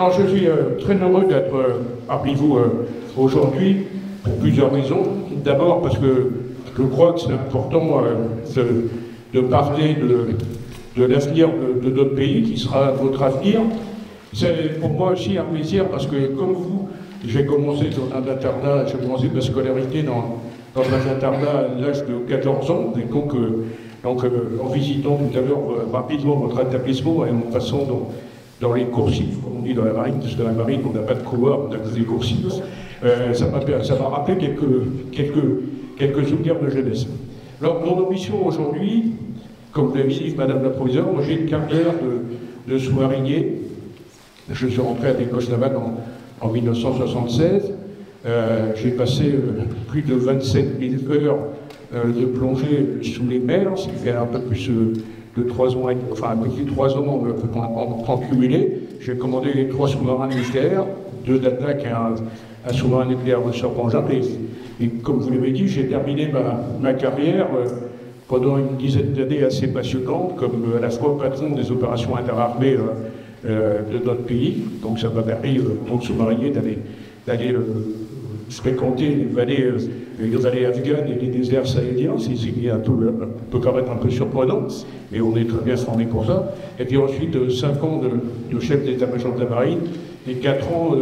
Alors, je suis très heureux d'être parmi vous aujourd'hui pour plusieurs raisons. D'abord parce que je crois que c'est important de parler de l'avenir de notre pays, qui sera votre avenir. C'est pour moi aussi un plaisir parce que, comme vous, j'ai commencé dans un internat, j'ai commencé ma scolarité dans un internat à l'âge de 14 ans, et donc en visitant tout à l'heure rapidement votre établissement et en passant dans les coursives, comme on dit dans la marine, parce que dans la marine, on n'a pas de couloir, on a que des coursives, ça m'a rappelé quelques souvenirs de jeunesse. Alors, mon ambition aujourd'hui, comme vous l'avez dit, Madame la Proviseure, moi j'ai une carrière de sous-marinier. Je suis rentré à l'école navale en 1976. J'ai passé plus de 27 000 heures de plongée sous les mers, ce qui fait un peu plus de 3 ans, enfin un peu plus de 3 ans en cumulé. J'ai commandé les 3 sous-marins nucléaires, 2 d'attaque et un sous-marin nucléaire de Serpent-Jain. Et comme vous l'avez dit, j'ai terminé ma carrière pendant une dizaine d'années assez passionnantes, comme à la fois patron des opérations interarmées de notre pays. Donc ça m'a permis, en sous-marinier, d'aller fréquenter les vallées afghanes et les déserts sahéliens. C'est peut paraître un peu surprenant, mais on est très bien formé pour ça. Et puis ensuite, 5 ans de chef d'état-major de la marine et 4 ans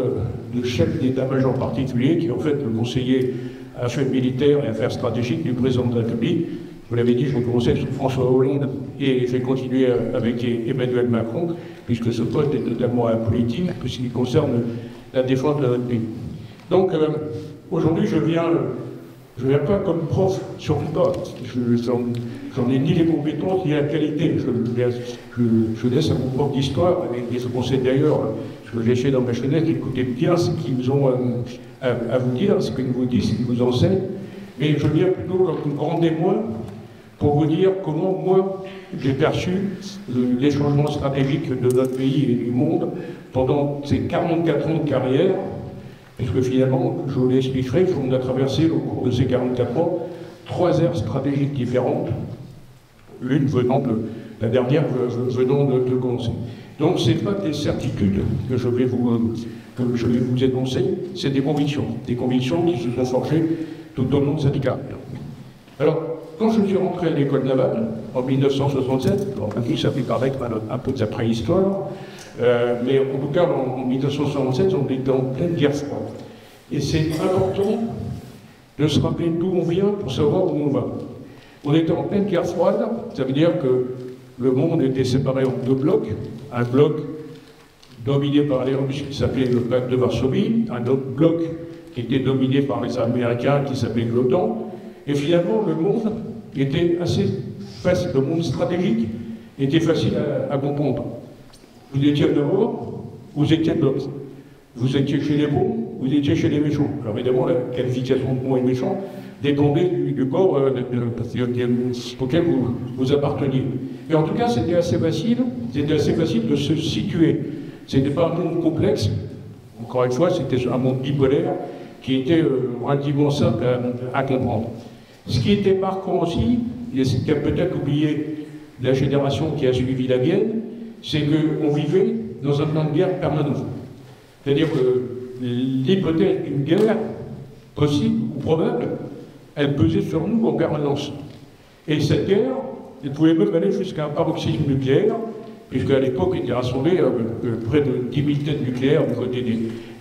de chef d'état-major particulier, qui est en fait le conseiller affaires militaires et affaires stratégiques du président de la République. Vous l'avez dit, j'ai commencé sous François Hollande et j'ai continué avec Emmanuel Macron, puisque ce poste est totalement apolitique, puisqu'il concerne la défense de notre pays. Donc, aujourd'hui, je viens pas comme prof, surtout pas. J'en ai ni les compétences ni la qualité. Je laisse à mon prof d'histoire, et je conseille d'ailleurs, ce que j'ai fait dans ma jeunesse, d'écouter bien ce qu'ils ont à vous dire, ce qu'ils vous disent, ce qu'ils vous enseignent. Mais je viens plutôt comme grand témoin pour vous dire comment moi j'ai perçu les changements stratégiques de notre pays et du monde pendant ces 44 ans de carrière. Parce que finalement, je vous l'expliquerai, on a traversé au cours de ces 44 ans 3 aires stratégiques différentes, l'une venant la dernière venant de commencer. Donc ce n'est pas des certitudes que je vais vous énoncer, c'est des convictions qui se sont forgées tout au long de cette carrière. Alors, quand je suis rentré à l'école navale, en 1967, ça fait paraître un peu de la préhistoire, mais en tout cas, en 1967, on était en pleine guerre froide. Et c'est important de se rappeler d'où on vient pour savoir où on va. On était en pleine guerre froide, ça veut dire que le monde était séparé en 2 blocs. Un bloc dominé par les Russes qui s'appelait le pacte de Varsovie, un autre bloc qui était dominé par les Américains qui s'appelait l'OTAN. Et finalement, le monde était assez facile, le monde stratégique était facile à comprendre. Vous étiez de nord, vous étiez de l'autre. Vous étiez chez les bons, vous étiez chez les méchants. Alors évidemment, la qualification de bons et méchants dépendait du corps auquel vous apparteniez. Mais en tout cas, c'était assez facile de se situer. Ce n'était pas un monde complexe, encore une fois, c'était un monde bipolaire qui était relativement simple à comprendre. Ce qui était marquant aussi, et ce qu'a peut-être oublié la génération qui a suivi la Vienne, c'est qu'on vivait dans un plan de guerre permanent. C'est-à-dire que l'hypothèse d'une guerre possible ou probable, elle pesait sur nous en permanence. Et cette guerre, elle pouvait même aller jusqu'à un paroxysme nucléaire, puisqu'à l'époque, il était rassemblé près de 10 000 têtes nucléaires du côté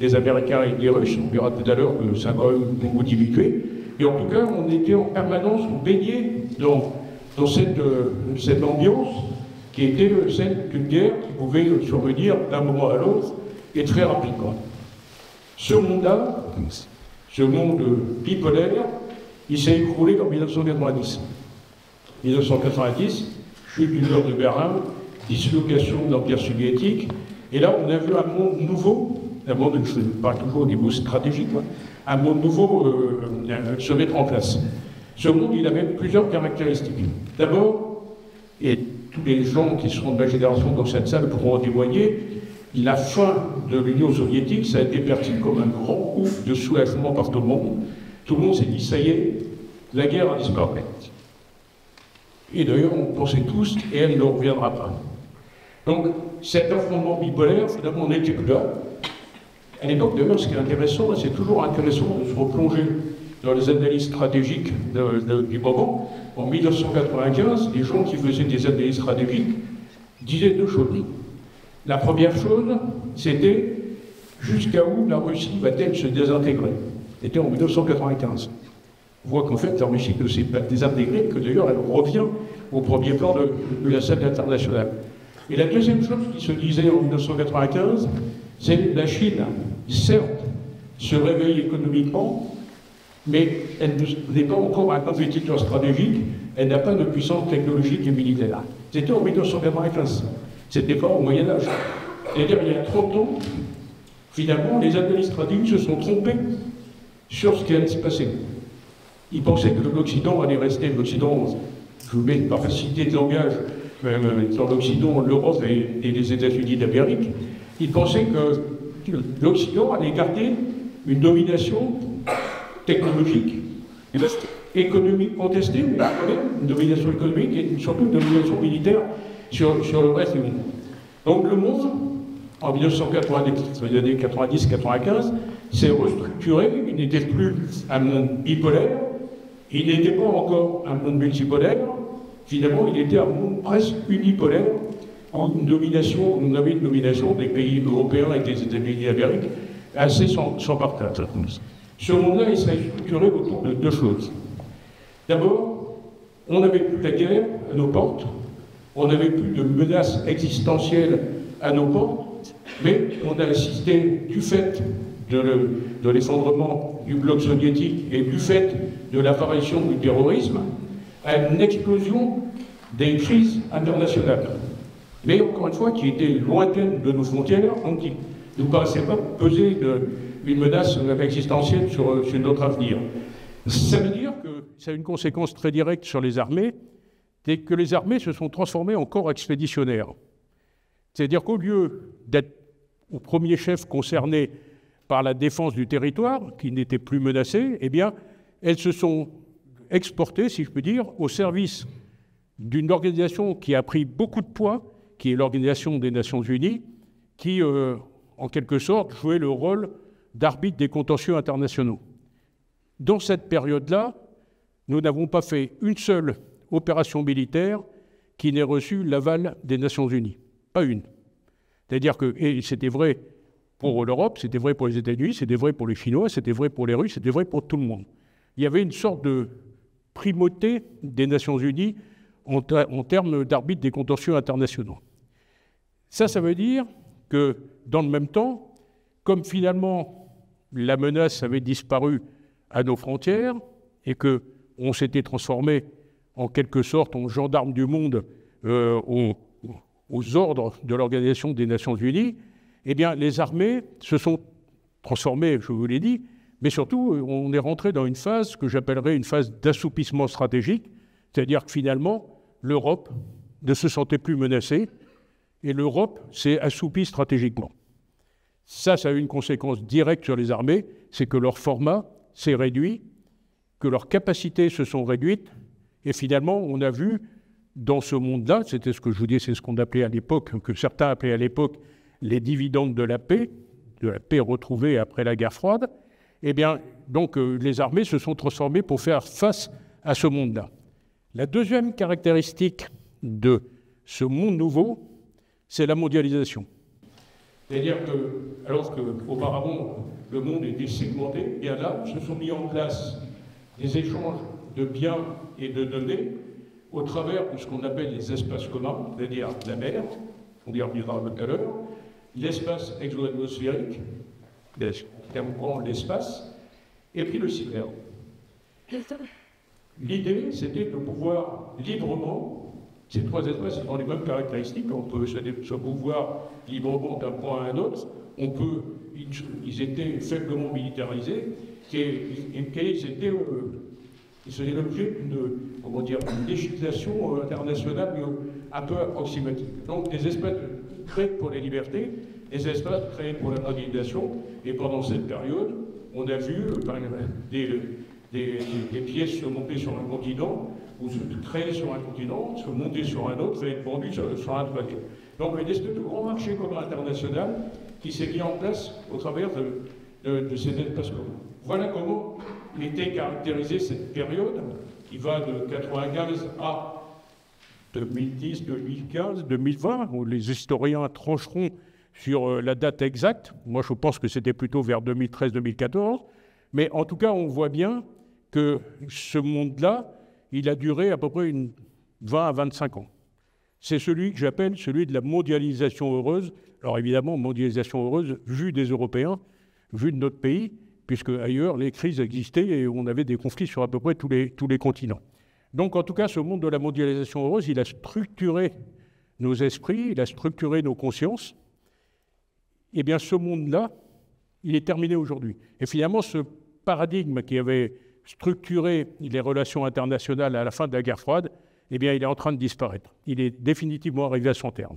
des Américains et des Russes. On verra tout à l'heure que ça va beaucoup diminuer. Et en tout cas, on était en permanence baignés dans cette ambiance qui était celle d'une guerre qui pouvait survenir d'un moment à l'autre et très rapidement. Ce monde-là, ce monde bipolaire, il s'est écroulé en 1990. 1990, chute du mur de Berlin, dislocation de l'Empire soviétique, et là on a vu un monde nouveau, un monde, je parle toujours au niveau stratégique, un monde nouveau se mettre en place. Ce monde, il avait plusieurs caractéristiques. D'abord, et tous les gens qui seront de ma génération dans cette salle pourront en témoigner, la fin de l'Union soviétique, ça a été perçu comme un grand coup de soulagement par tout le monde. Tout le monde s'est dit, ça y est, la guerre a disparu. Et d'ailleurs, on pensait tous, et elle ne reviendra pas. Donc, cet affrontement bipolaire, finalement, on n'était plus là. À l'époque, d'ailleurs, ce qui est intéressant, c'est toujours intéressant de se replonger dans les analyses stratégiques du moment. En 1995, les gens qui faisaient des analyses stratégiques disaient deux choses. La première chose, c'était jusqu'à où la Russie va-t-elle se désintégrer? C'était en 1995. On voit qu'en fait, la Russie ne s'est pas désintégrée, que d'ailleurs, elle revient au premier plan de la scène internationale. Et la deuxième chose qui se disait en 1995, c'est que la Chine, certes, se réveille économiquement, mais elle n'est pas encore un compétiteur stratégique, elle n'a pas de puissance technologique et militaire. C'était en 1995, c'était pas au Moyen-Âge. C'est-à-dire, il y a 30 ans, finalement, les analystes stratégiques se sont trompés sur ce qui allait se passer. Ils pensaient que l'Occident allait rester, l'Occident, je vous mets par facilité de langage, dans l'Occident, l'Europe et les États-Unis d'Amérique, ils pensaient que l'Occident allait garder une domination technologique, économique contestée, mais une domination économique et surtout une domination militaire sur le reste du monde. Donc le monde, en 1990, les années 90-95, s'est restructuré, il n'était plus un monde bipolaire, il n'était pas encore un monde multipolaire, finalement il était un monde presque unipolaire, en une domination, on avait une domination des pays européens et des États-Unis d'Amérique assez sans partage. Ce monde-là, il s'est structuré autour de deux choses. D'abord, on n'avait plus la guerre à nos portes, on n'avait plus de menaces existentielles à nos portes, mais on a assisté, du fait de l'effondrement du bloc soviétique et du fait de l'apparition du terrorisme, à une explosion des crises internationales. Mais encore une fois, qui étaient lointaines de nos frontières, qui ne nous paraissaient pas peser une menace existentielle sur notre avenir. Ça veut dire que ça a une conséquence très directe sur les armées, c'est que les armées se sont transformées en corps expéditionnaires. C'est-à-dire qu'au lieu d'être au premier chef concerné par la défense du territoire, qui n'était plus menacé, eh bien, elles se sont exportées, si je peux dire, au service d'une organisation qui a pris beaucoup de poids, qui est l'Organisation des Nations Unies, qui, en quelque sorte, jouait le rôle d'arbitre des contentieux internationaux. Dans cette période-là, nous n'avons pas fait une seule opération militaire qui n'ait reçu l'aval des Nations Unies. Pas une. C'est-à-dire que, et c'était vrai pour l'Europe, c'était vrai pour les États-Unis, c'était vrai pour les Chinois, c'était vrai pour les Russes, c'était vrai pour tout le monde. Il y avait une sorte de primauté des Nations Unies en termes d'arbitre des contentieux internationaux. Ça veut dire que, dans le même temps, comme finalement la menace avait disparu à nos frontières et qu'on s'était transformé en quelque sorte en gendarme du monde aux ordres de l'Organisation des Nations Unies, eh bien les armées se sont transformées, je vous l'ai dit, mais surtout on est rentré dans une phase que j'appellerais une phase d'assoupissement stratégique, c'est-à-dire que finalement l'Europe ne se sentait plus menacée et l'Europe s'est assoupie stratégiquement. Ça a eu une conséquence directe sur les armées, c'est que leur format s'est réduit, que leurs capacités se sont réduites, et finalement, on a vu dans ce monde-là, c'était ce que je vous dis, c'est ce qu'on appelait à l'époque, que certains appelaient à l'époque les dividendes de la paix retrouvée après la guerre froide, eh bien, donc les armées se sont transformées pour faire face à ce monde-là. La deuxième caractéristique de ce monde nouveau, c'est la mondialisation. C'est-à-dire que, alors qu'auparavant, le monde était segmenté, bien là, se sont mis en place des échanges de biens et de données au travers de ce qu'on appelle les espaces communs, c'est-à-dire la mer, on y reviendra tout à l'heure, l'espace exo-atmosphérique, l'espace, et puis le cyber. L'idée, c'était de pouvoir librement, ces trois espaces ont les mêmes caractéristiques, on peut se mouvoir librement d'un point à un autre, ils étaient faiblement militarisés, ils faisaient l'objet d'une législation internationale un peu approximative. Donc des espaces créés pour les libertés, des espaces créés pour la mondialisation, et pendant cette période, on a vu des pièces se monter sur un continent, ou se créer sur un continent, se monter sur un autre, et être vendues sur un paquet. Donc une espèce de grand marché commun international qui s'est mis en place au travers de ces espaces communs. Voilà comment était caractérisée cette période qui va de 1995 à 2010, 2015, 2020, où les historiens trancheront sur la date exacte. Moi, je pense que c'était plutôt vers 2013-2014. Mais en tout cas, on voit bien que ce monde-là, il a duré à peu près 20 à 25 ans. C'est celui que j'appelle celui de la mondialisation heureuse. Alors évidemment, mondialisation heureuse vue des Européens, vue de notre pays, puisque ailleurs, les crises existaient et on avait des conflits sur à peu près tous les continents. Donc en tout cas, ce monde de la mondialisation heureuse, il a structuré nos esprits, il a structuré nos consciences. Eh bien, ce monde-là, il est terminé aujourd'hui. Et finalement, ce paradigme qui avait structuré les relations internationales à la fin de la guerre froide, eh bien, il est en train de disparaître. Il est définitivement arrivé à son terme.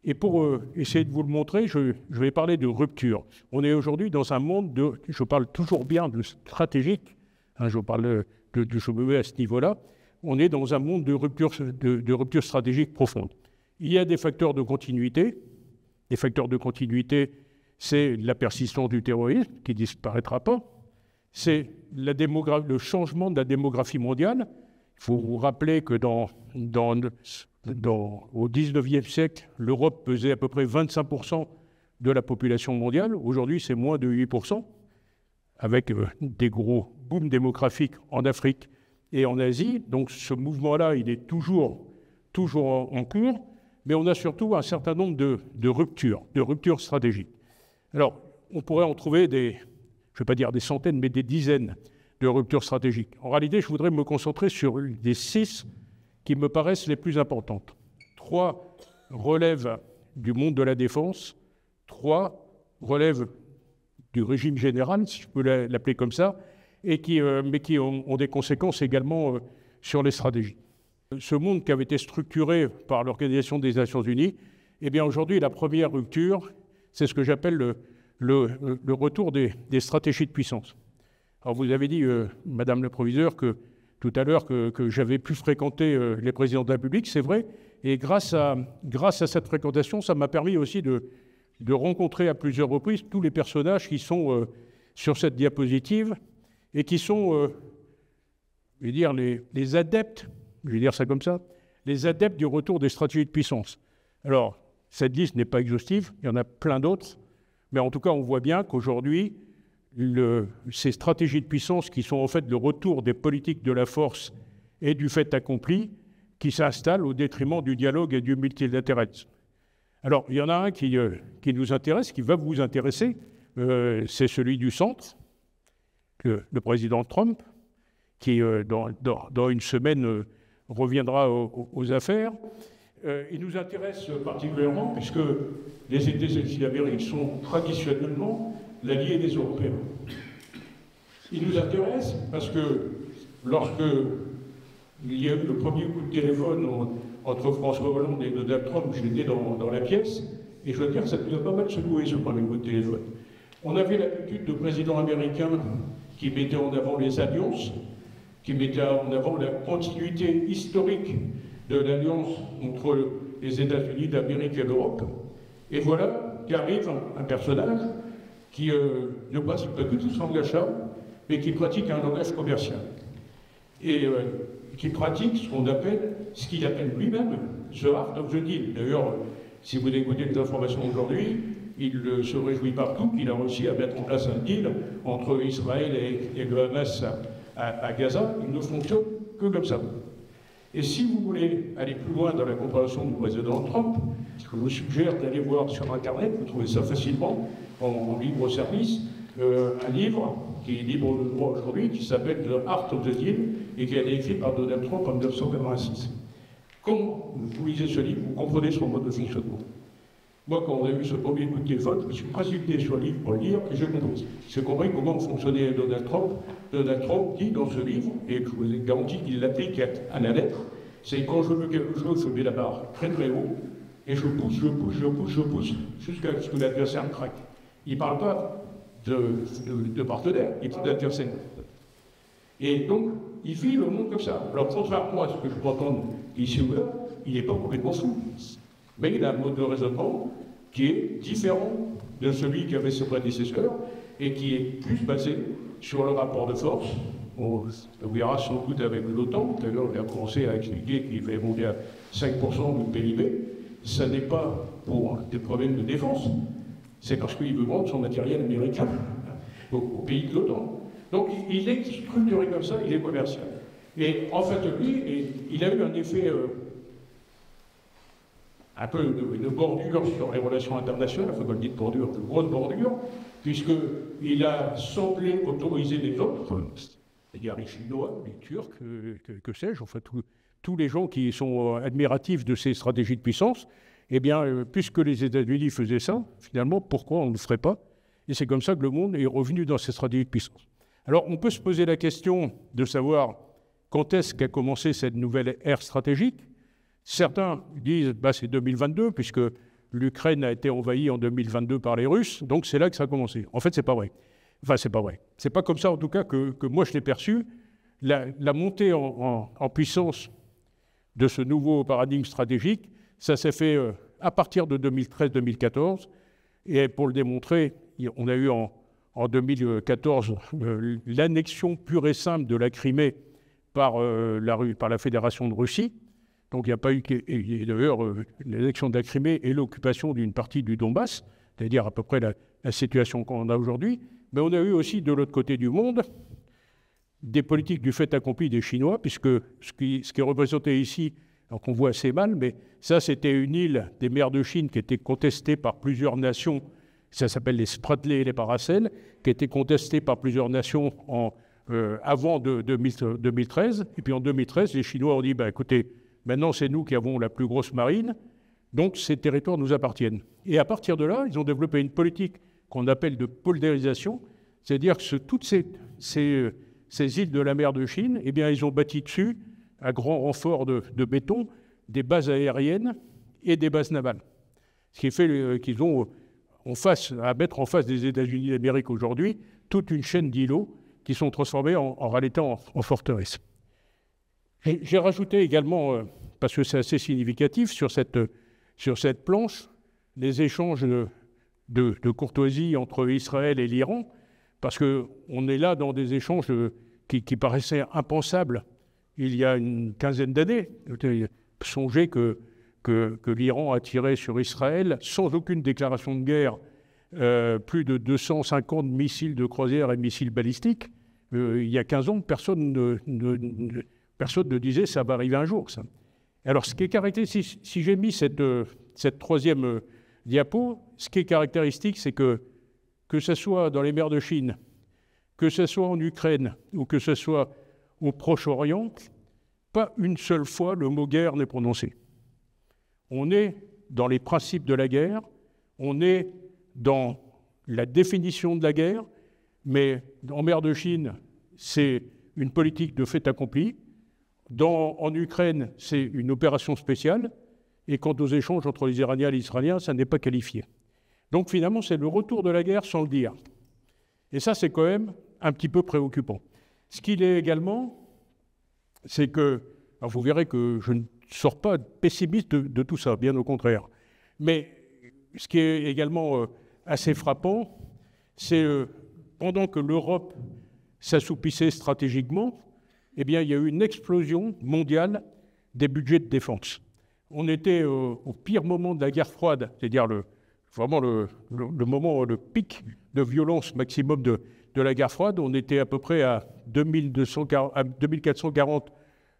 Et pour essayer de vous le montrer, je vais parler de rupture. On est aujourd'hui dans un monde je parle toujours bien de stratégique, hein, je parle je me mets à ce niveau-là, on est dans un monde de rupture stratégique profonde. Il y a des facteurs de continuité. Les facteurs de continuité, c'est la persistance du terrorisme, qui ne disparaîtra pas. C'est le changement de la démographie mondiale. Il faut vous rappeler que au XIXe siècle, l'Europe pesait à peu près 25% de la population mondiale. Aujourd'hui, c'est moins de 8%, avec des gros booms démographiques en Afrique et en Asie. Donc ce mouvement-là, il est toujours en cours, mais on a surtout un certain nombre de ruptures stratégiques. Alors, on pourrait en trouver je ne vais pas dire des centaines, mais des dizaines de ruptures stratégiques. En réalité, je voudrais me concentrer sur les 6 qui me paraissent les plus importantes. 3 relèvent du monde de la défense, 3 relèvent du régime général, si je peux l'appeler comme ça, mais qui ont des conséquences également sur les stratégies. Ce monde qui avait été structuré par l'Organisation des Nations Unies, eh bien aujourd'hui, la première rupture, c'est ce que j'appelle le retour des stratégies de puissance. Alors vous avez dit, Madame le Proviseur, tout à l'heure que j'avais pu fréquenter les présidents de la République, c'est vrai, et grâce à cette fréquentation, ça m'a permis aussi de rencontrer à plusieurs reprises tous les personnages qui sont sur cette diapositive et qui sont, je vais dire, les adeptes, je vais dire ça comme ça, les adeptes du retour des stratégies de puissance. Alors, cette liste n'est pas exhaustive, il y en a plein d'autres, mais en tout cas, on voit bien qu'aujourd'hui, ces stratégies de puissance qui sont en fait le retour des politiques de la force et du fait accompli, qui s'installent au détriment du dialogue et du multilatéralisme. Alors, il y en a un qui nous intéresse, qui va vous intéresser, c'est celui du centre, le président Trump, qui dans une semaine reviendra aux affaires. Il nous intéresse particulièrement puisque les États-Unis d'Amérique sont traditionnellement l'allié des Européens. Il nous intéresse parce que lorsque il y a eu le premier coup de téléphone entre François Hollande et Donald Trump, j'étais dans la pièce, et je veux dire, ça nous a pas mal secoué ce premier coup de téléphone. On avait l'habitude de présidents américains qui mettaient en avant les alliances, qui mettaient en avant la continuité historique de l'alliance entre les États-Unis d'Amérique et l'Europe. Et voilà qu'arrive un personnage qui ne pratique pas du tout son langage, mais qui pratique un langage commercial. Et qui pratique ce qu'il appelle lui-même the art of the deal. D'ailleurs, si vous écoutez les informations aujourd'hui, il se réjouit partout qu'il a réussi à mettre en place un deal entre Israël et le Hamas à Gaza. Il ne fonctionne que comme ça. Et si vous voulez aller plus loin dans la compréhension du président Trump, je vous suggère d'aller voir sur Internet, vous trouvez ça facilement, en libre service, un livre qui est libre de droit aujourd'hui, qui s'appelle The Art of the Deal, et qui a été écrit par Donald Trump en 1986. Quand vous lisez ce livre, vous comprenez son mode de fonctionnement. Moi, quand on a eu ce premier coup de téléphone, je me suis précipité sur le livre pour le lire, et j'ai compris. J'ai compris comment fonctionnait Donald Trump. Donald Trump dit dans ce livre, et je vous ai garanti qu'il l'applique à la lettre, c'est quand je veux quelque chose, je mets la barre très très haut, et je pousse, jusqu'à ce que l'adversaire craque. Il ne parle pas de partenaire, il parle d'adversaire. Et donc, il vit le monde comme ça. Alors, contrairement à ce que je peux entendre ici ou là, il n'est pas complètement fou. Mais il a un mode de raisonnement qui est différent de celui qu'avait ses prédécesseurs et qui est plus basé sur le rapport de force. On verra sans doute avec l'OTAN. Tout à l'heure, on a commencé à expliquer qu'il fallait monter à 5% du PIB. Ça n'est pas pour des problèmes de défense, c'est parce qu'il veut vendre son matériel américain au pays de l'OTAN. Donc il est structuré comme ça, il est commercial. Et en fait, lui, il a eu un effet un peu de bordure sur les relations internationales, il faut pas le dire de bordure, de grosse bordure, puisqu'il a semblé autoriser les autres, c'est-à-dire les Chinois, les Turcs, que sais-je, enfin tous les gens qui sont admiratifs de ces stratégies de puissance, eh bien, puisque les États-Unis faisaient ça, finalement, pourquoi on ne le ferait pas? Et c'est comme ça que le monde est revenu dans ces stratégies de puissance. Alors, on peut se poser la question de savoir quand est-ce qu'a commencé cette nouvelle ère stratégique. Certains disent bah, c'est 2022, puisque l'Ukraine a été envahie en 2022 par les Russes, donc c'est là que ça a commencé. En fait, c'est pas vrai. Enfin, c'est pas vrai. C'est pas comme ça, en tout cas, que moi je l'ai perçu. La montée en puissance de ce nouveau paradigme stratégique, ça s'est fait à partir de 2013-2014. Et pour le démontrer, on a eu en 2014 l'annexion pure et simple de la Crimée par la Fédération de Russie. Donc il n'y a pas eu, d'ailleurs, l'annexion de la Crimée et l'occupation d'une partie du Donbass, c'est-à-dire à peu près la situation qu'on a aujourd'hui. Mais on a eu aussi de l'autre côté du monde des politiques du fait accompli des Chinois, puisque ce qui est représenté ici, alors qu'on voit assez mal, mais ça c'était une île des mers de Chine qui était contestée par plusieurs nations, ça s'appelle les Spratly et les Paracels, qui étaient contestées par plusieurs nations avant 2013. Et puis en 2013, les Chinois ont dit, bah, écoutez, maintenant c'est nous qui avons la plus grosse marine, donc ces territoires nous appartiennent. Et à partir de là, ils ont développé une politique qu'on appelle de polarisation, c'est-à-dire que toutes ces îles de la mer de Chine, eh bien, ils ont bâti dessus, à grand renfort de béton, des bases aériennes et des bases navales. Ce qui fait qu'ils ont à mettre en face des États-Unis d'Amérique aujourd'hui toute une chaîne d'îlots qui sont transformés en réalité en forteresses. J'ai rajouté également, parce que c'est assez significatif, sur cette planche, les échanges de courtoisie entre Israël et l'Iran, parce qu'on est là dans des échanges qui paraissaient impensables il y a une quinzaine d'années. Songez que l'Iran a tiré sur Israël, sans aucune déclaration de guerre, plus de 250 missiles de croisière et missiles balistiques. Il y a 15 ans, personne ne disait ça va arriver un jour, ça. Alors, ce qui est caractéristique, si j'ai mis cette troisième diapo, ce qui est caractéristique, c'est que ce soit dans les mers de Chine, que ce soit en Ukraine ou que ce soit au Proche-Orient, pas une seule fois le mot guerre n'est prononcé. On est dans les principes de la guerre, on est dans la définition de la guerre, mais en mer de Chine, c'est une politique de fait accompli. En Ukraine, c'est une opération spéciale. Et quant aux échanges entre les Iraniens et les Israéliens, ça n'est pas qualifié. Donc finalement, c'est le retour de la guerre sans le dire. Et ça, c'est quand même un petit peu préoccupant. Ce qu'il est également, c'est que, alors vous verrez que je ne sors pas pessimiste de tout ça, bien au contraire. Mais ce qui est également assez frappant, c'est pendant que l'Europe s'assoupissait stratégiquement, eh bien, il y a eu une explosion mondiale des budgets de défense. On était au pire moment de la guerre froide, c'est-à-dire vraiment le moment, le pic de violence maximum de la guerre froide. On était à peu près à 2440,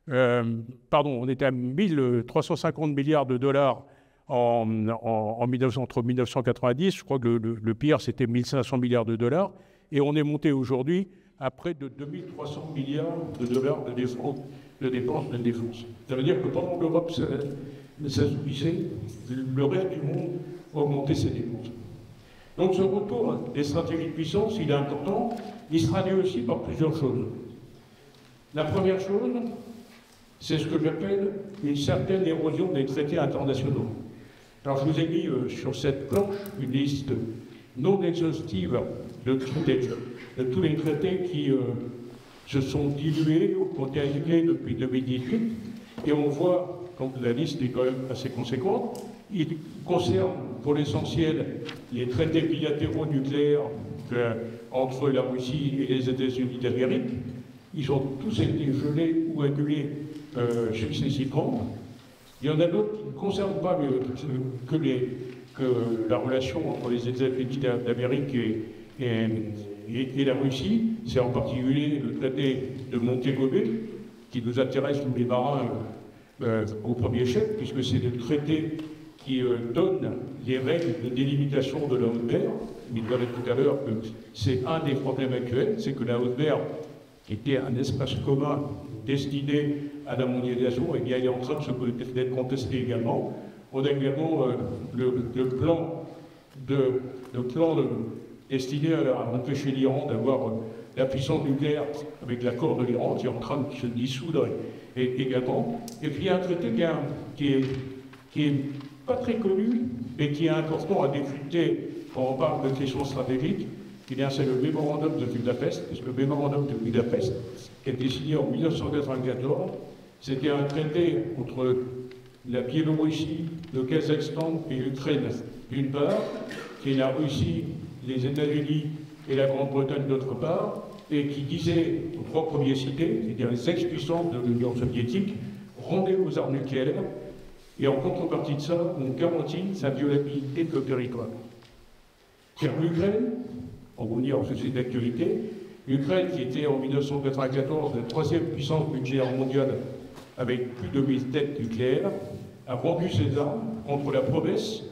on était à 1350 milliards de dollars entre 1990. Je crois que le pire, c'était 1500 milliards de dollars. Et on est monté aujourd'hui à près de 2300 milliards de dollars de dépenses de défense. Ça veut dire que pendant que l'Europe s'assouplissait, le reste du monde augmentait ses dépenses. Donc ce retour des stratégies de puissance, il est important. Il se traduit aussi par plusieurs choses. La première chose, c'est ce que j'appelle une certaine érosion des traités internationaux. Alors je vous ai mis sur cette planche une liste non exhaustive de tous les traités qui se sont dilués ou ont été annulés depuis 2018. Et on voit, donc la liste est quand même assez conséquente, Il concerne pour l'essentiel les traités bilatéraux nucléaires entre la Russie et les États-Unis d'Amérique. Ils ont tous été gelés ou annulés successivement. Il y en a d'autres qui ne concernent pas que la relation entre les États-Unis d'Amérique et la Russie. C'est en particulier le traité de Montego Bay qui nous intéresse, nous les marins, au premier chef, puisque c'est le traité qui donne les règles de délimitation de la haute mer. Il disait tout à l'heure que c'est un des problèmes actuels, c'est que la haute mer était un espace commun destiné à la mondialisation, et bien il est en train d'être contesté également. On a également le plan destiné à empêcher l'Iran d'avoir la puissance nucléaire avec l'accord de l'Iran qui est en train de se dissoudre également. Et puis il y a un traité qui est pas très connu, mais qui est important à décrypter quand on parle de questions stratégiques. C'est le mémorandum de Budapest. Le mémorandum de Budapest, qui a été signé en 1994, c'était un traité entre la Biélorussie, le Kazakhstan et l'Ukraine d'une part, et la Russie, les États-Unis et la Grande-Bretagne d'autre part, et qui disait aux trois premiers cités, c'est-à-dire les ex-puissances de l'Union soviétique, rendez vos armes nucléaires, et en contrepartie de ça, on garantit sa violabilité de territoire. C'est l'Ukraine, on va dire que c'est d'actualité, l'Ukraine qui était en 1994 la troisième puissance nucléaire mondiale avec plus de 1000 têtes nucléaires, a vendu ses armes contre la promesse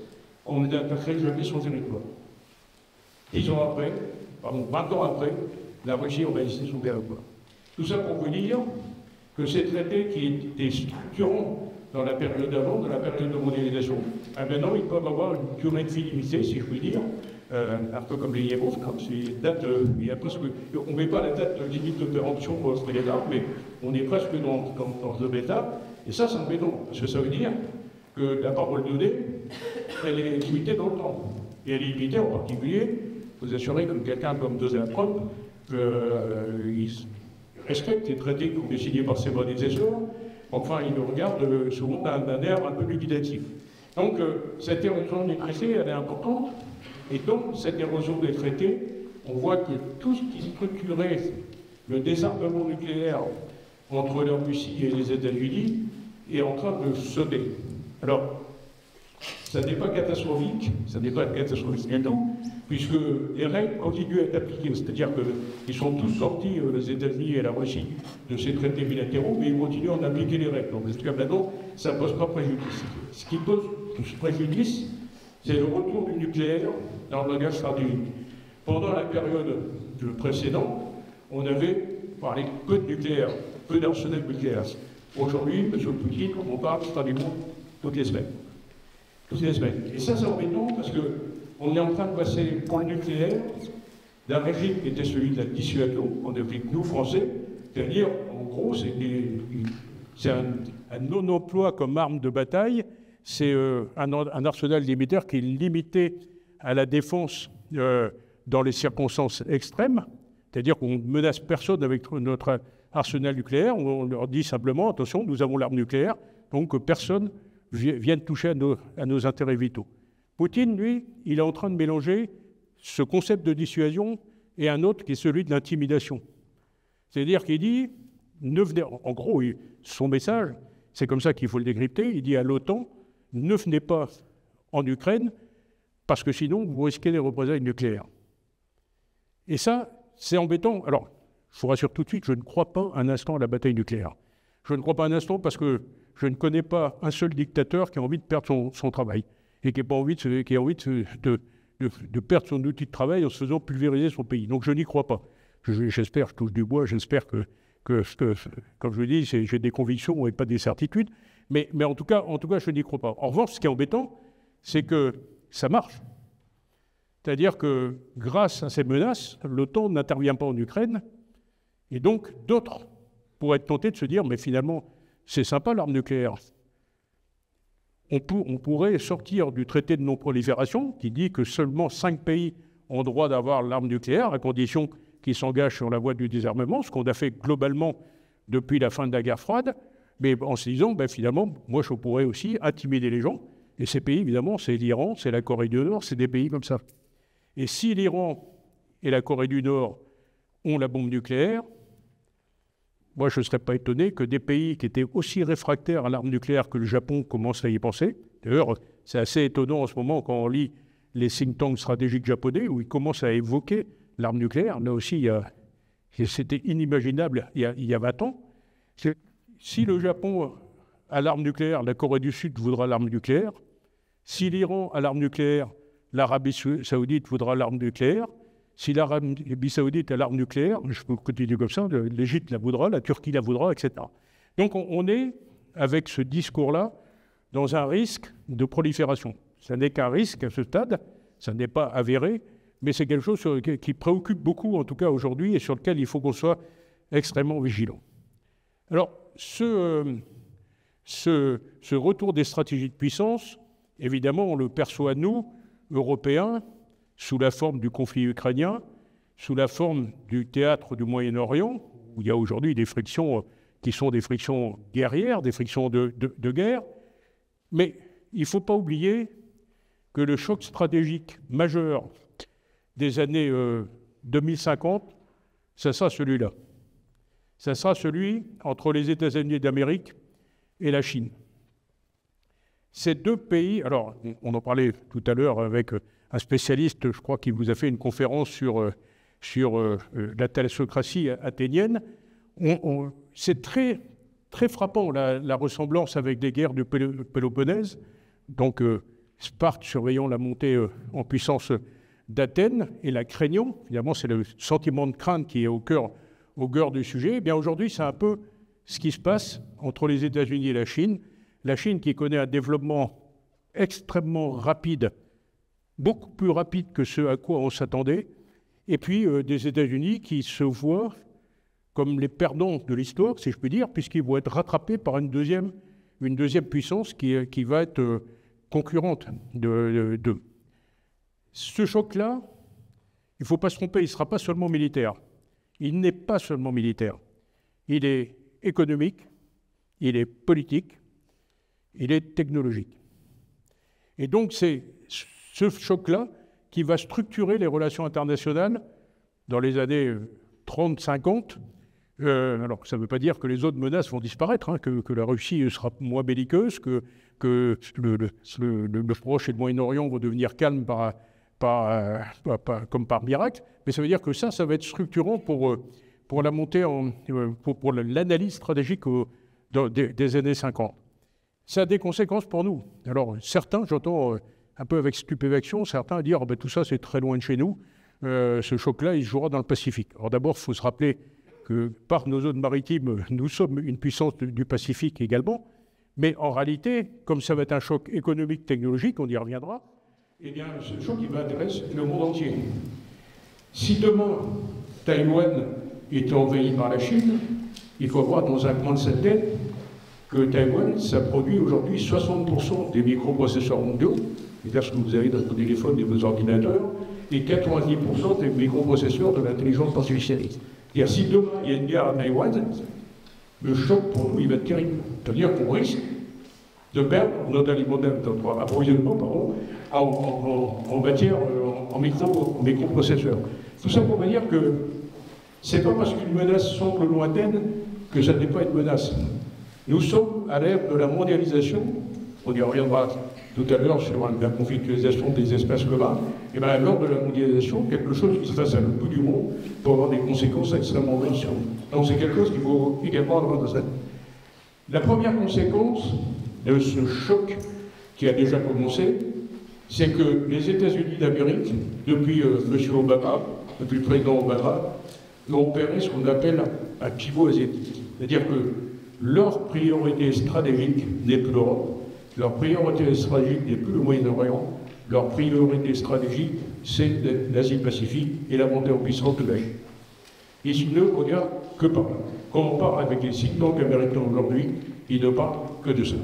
qu'on n'attaquerait jamais son territoire. 10 ans après, 20 ans après, la Russie a envahi son territoire. Tout ça pour vous dire que ces traités qui étaient structurants dans la période d'avant, dans la période de mondialisation, maintenant ils peuvent avoir une durée de vie limitée, si je puis dire, un peu comme les Yéros, on ne met pas la date de limite de péremption pour offrir les armes, mais on est presque dans ce bêta, et ça c'est embêtant, parce que ça veut dire que la parole donnée, elle est limitée dans le temps. Et elle est limitée en particulier, vous assurez que quelqu'un comme Donald Trump, il respecte les traités qui ont été signés par ses prédécesseurs, enfin il le regarde souvent d'un air un peu dubitatif. Donc cette érosion des traités, elle est importante, et donc cette érosion des traités, on voit que tout ce qui structurait le désarmement nucléaire entre la Russie et les États-Unis est en train de sauter. Alors, ça n'est pas catastrophique, puisque les règles continuent à être appliquées, c'est-à-dire qu'ils sont tous sortis, les États-Unis et la Russie, de ces traités bilatéraux, mais ils continuent à en appliquer les règles. Donc, jusqu'à maintenant, ça ne pose pas préjudice. Ce qui pose préjudice, c'est le retour du nucléaire dans le langage stratégique. Pendant la période précédente, on avait parlé peu de nucléaire, peu d'arsenal nucléaire. Aujourd'hui, M. Poutine, on parle stratégiquement toutes les semaines. Et ça, c'est embêtant parce qu'on est en train de passer pour le nucléaire d'un régime qui était celui de la dissuasion, qu'on applique nous, Français, c'est-à-dire, en gros, c'est un non-emploi comme arme de bataille, c'est un arsenal militaire qui est limité à la défense dans les circonstances extrêmes, c'est-à-dire qu'on ne menace personne avec notre arsenal nucléaire, on leur dit simplement, attention, nous avons l'arme nucléaire, donc que personne vienne toucher à nos intérêts vitaux. Poutine, lui, il est en train de mélanger ce concept de dissuasion et un autre qui est celui de l'intimidation. C'est-à-dire qu'il dit, en gros, son message, c'est comme ça qu'il faut le décrypter, il dit à l'OTAN, ne venez pas en Ukraine, parce que sinon, vous risquez des représailles nucléaires. Et ça, c'est embêtant. Alors, je vous rassure tout de suite, je ne crois pas un instant à la bataille nucléaire. Je ne crois pas un instant parce que je ne connais pas un seul dictateur qui a envie de perdre son travail et qui a envie de perdre son outil de travail en se faisant pulvériser son pays. Donc je n'y crois pas. J'espère, je touche du bois, j'espère que comme je vous dis, j'ai des convictions et pas des certitudes, mais en tout cas, je n'y crois pas. En revanche, ce qui est embêtant, c'est que ça marche. C'est-à-dire que grâce à ces menaces, l'OTAN n'intervient pas en Ukraine, et donc d'autres pourraient être tentés de se dire, mais finalement, c'est sympa l'arme nucléaire. On pourrait sortir du traité de non-prolifération, qui dit que seulement 5 pays ont droit d'avoir l'arme nucléaire, à condition qu'ils s'engagent sur la voie du désarmement, ce qu'on a fait globalement depuis la fin de la guerre froide, mais en se disant, finalement, moi je pourrais aussi intimider les gens, Et ces pays, évidemment, c'est l'Iran, c'est la Corée du Nord, c'est des pays comme ça. Et si l'Iran et la Corée du Nord ont la bombe nucléaire, moi, je ne serais pas étonné que des pays qui étaient aussi réfractaires à l'arme nucléaire que le Japon commencent à y penser. D'ailleurs, c'est assez étonnant en ce moment quand on lit les think tanks stratégiques japonais où ils commencent à évoquer l'arme nucléaire. Là aussi, c'était inimaginable il y a 20 ans. Si le Japon a l'arme nucléaire, la Corée du Sud voudra l'arme nucléaire. Si l'Iran a l'arme nucléaire, l'Arabie Saoudite voudra l'arme nucléaire. Si l'Arabie Saoudite a l'arme nucléaire, je peux continuer comme ça, l'Égypte la voudra, la Turquie la voudra, etc. Donc on est, avec ce discours-là, dans un risque de prolifération. Ça n'est qu'un risque à ce stade, ça n'est pas avéré, mais c'est quelque chose qui préoccupe beaucoup, en tout cas aujourd'hui, et sur lequel il faut qu'on soit extrêmement vigilant. Alors, ce retour des stratégies de puissance, évidemment, on le perçoit, nous, Européens, sous la forme du conflit ukrainien, sous la forme du théâtre du Moyen-Orient, où il y a aujourd'hui des frictions qui sont des frictions guerrières, des frictions de guerre. Mais il ne faut pas oublier que le choc stratégique majeur des années 2050, ça sera celui-là. Ça sera celui entre les États-Unis d'Amérique et la Chine. Ces deux pays, alors on en parlait tout à l'heure avec un spécialiste, je crois qu'il vous a fait une conférence sur la thalassocratie athénienne. C'est très, très frappant la ressemblance avec des guerres du Péloponnèse. Donc Sparte surveillant la montée en puissance d'Athènes et la craignant. Évidemment, c'est le sentiment de crainte qui est au cœur du sujet. Eh bien aujourd'hui, c'est un peu ce qui se passe entre les États-Unis et la Chine. La Chine qui connaît un développement extrêmement rapide, beaucoup plus rapide que ce à quoi on s'attendait, et puis des États-Unis qui se voient comme les perdants de l'histoire, si je puis dire, puisqu'ils vont être rattrapés par une deuxième puissance qui va être concurrente d'eux. Ce choc-là, il ne faut pas se tromper, il ne sera pas seulement militaire. Il n'est pas seulement militaire. Il est économique, il est politique, il est technologique. Et donc c'est ce choc-là qui va structurer les relations internationales dans les années 30-50. Alors ça ne veut pas dire que les autres menaces vont disparaître, hein, que la Russie sera moins belliqueuse, que le Proche et le Moyen-Orient vont devenir calmes comme par miracle, mais ça veut dire que ça va être structurant pour la montée, pour l'analyse stratégique des années 50. Ça a des conséquences pour nous. Alors certains, j'entends un peu avec stupéfaction, certains dire oh, ben, tout ça c'est très loin de chez nous, ce choc-là il se jouera dans le Pacifique. Alors d'abord il faut se rappeler que par nos zones maritimes, nous sommes une puissance du Pacifique également, mais en réalité, comme ça va être un choc économique, technologique, on y reviendra, eh bien ce choc il va intéresser le monde entier. Si demain Taïwan est envahi par la Chine, il faut voir dans un coin de sa tête que Taïwan, ça produit aujourd'hui 60% des microprocesseurs mondiaux, c'est-à-dire ce que vous avez dans vos téléphones et vos ordinateurs, et 90% des microprocesseurs de l'intelligence artificielle. C'est-à-dire si demain il y a une guerre à Taïwan, le choc pour nous il va être terrible. C'est-à-dire qu'on risque de perdre notre approvisionnement en matière, en microprocesseurs. Tout ça pour dire que c'est pas parce qu'une menace semble lointaine que ça n'est pas une menace. Nous sommes à l'ère de la mondialisation, on y reviendra tout à l'heure sur la conflictualisation des espaces communs, et bien à l'heure de la mondialisation, quelque chose qui se passe à l'autre bout du monde peut avoir des conséquences extrêmement graves. Donc c'est quelque chose qu'il faut également avoir dans cette. La première conséquence de ce choc qui a déjà commencé, c'est que les États-Unis d'Amérique, depuis M. Obama, depuis le président Obama, ont opéré ce qu'on appelle un pivot asiatique. C'est-à-dire que leur priorité stratégique n'est plus l'Europe, leur priorité stratégique n'est plus le Moyen-Orient, leur priorité stratégique, c'est l'Asie-Pacifique et la montée en puissance de la Chine. Ils ne regardent que par là. Quand on parle avec les think tanks américains aujourd'hui, ils ne parlent que de ça.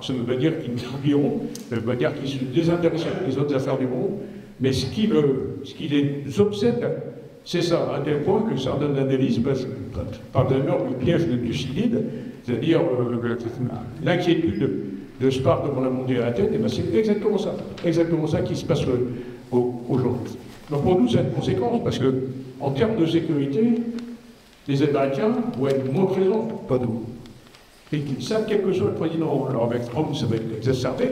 Ça ne veut pas dire qu'ils nous oublieront, ça ne veut pas dire qu'ils se désintéressent des autres affaires du monde, mais ce qui les obsède, c'est ça, à tel point que certaines analyses parlent d'ailleurs du piège de Thucydide, c'est-à-dire l'inquiétude de Sparte pour la montée à Athènes, et ben c'est exactement ça qui se passe aujourd'hui. Donc pour nous, c'est une conséquence, parce que en termes de sécurité, les Américains vont être moins présents, pas nous. Et qu'ils savent, quel que soit le président, alors avec Trump, ça va être exacerbé,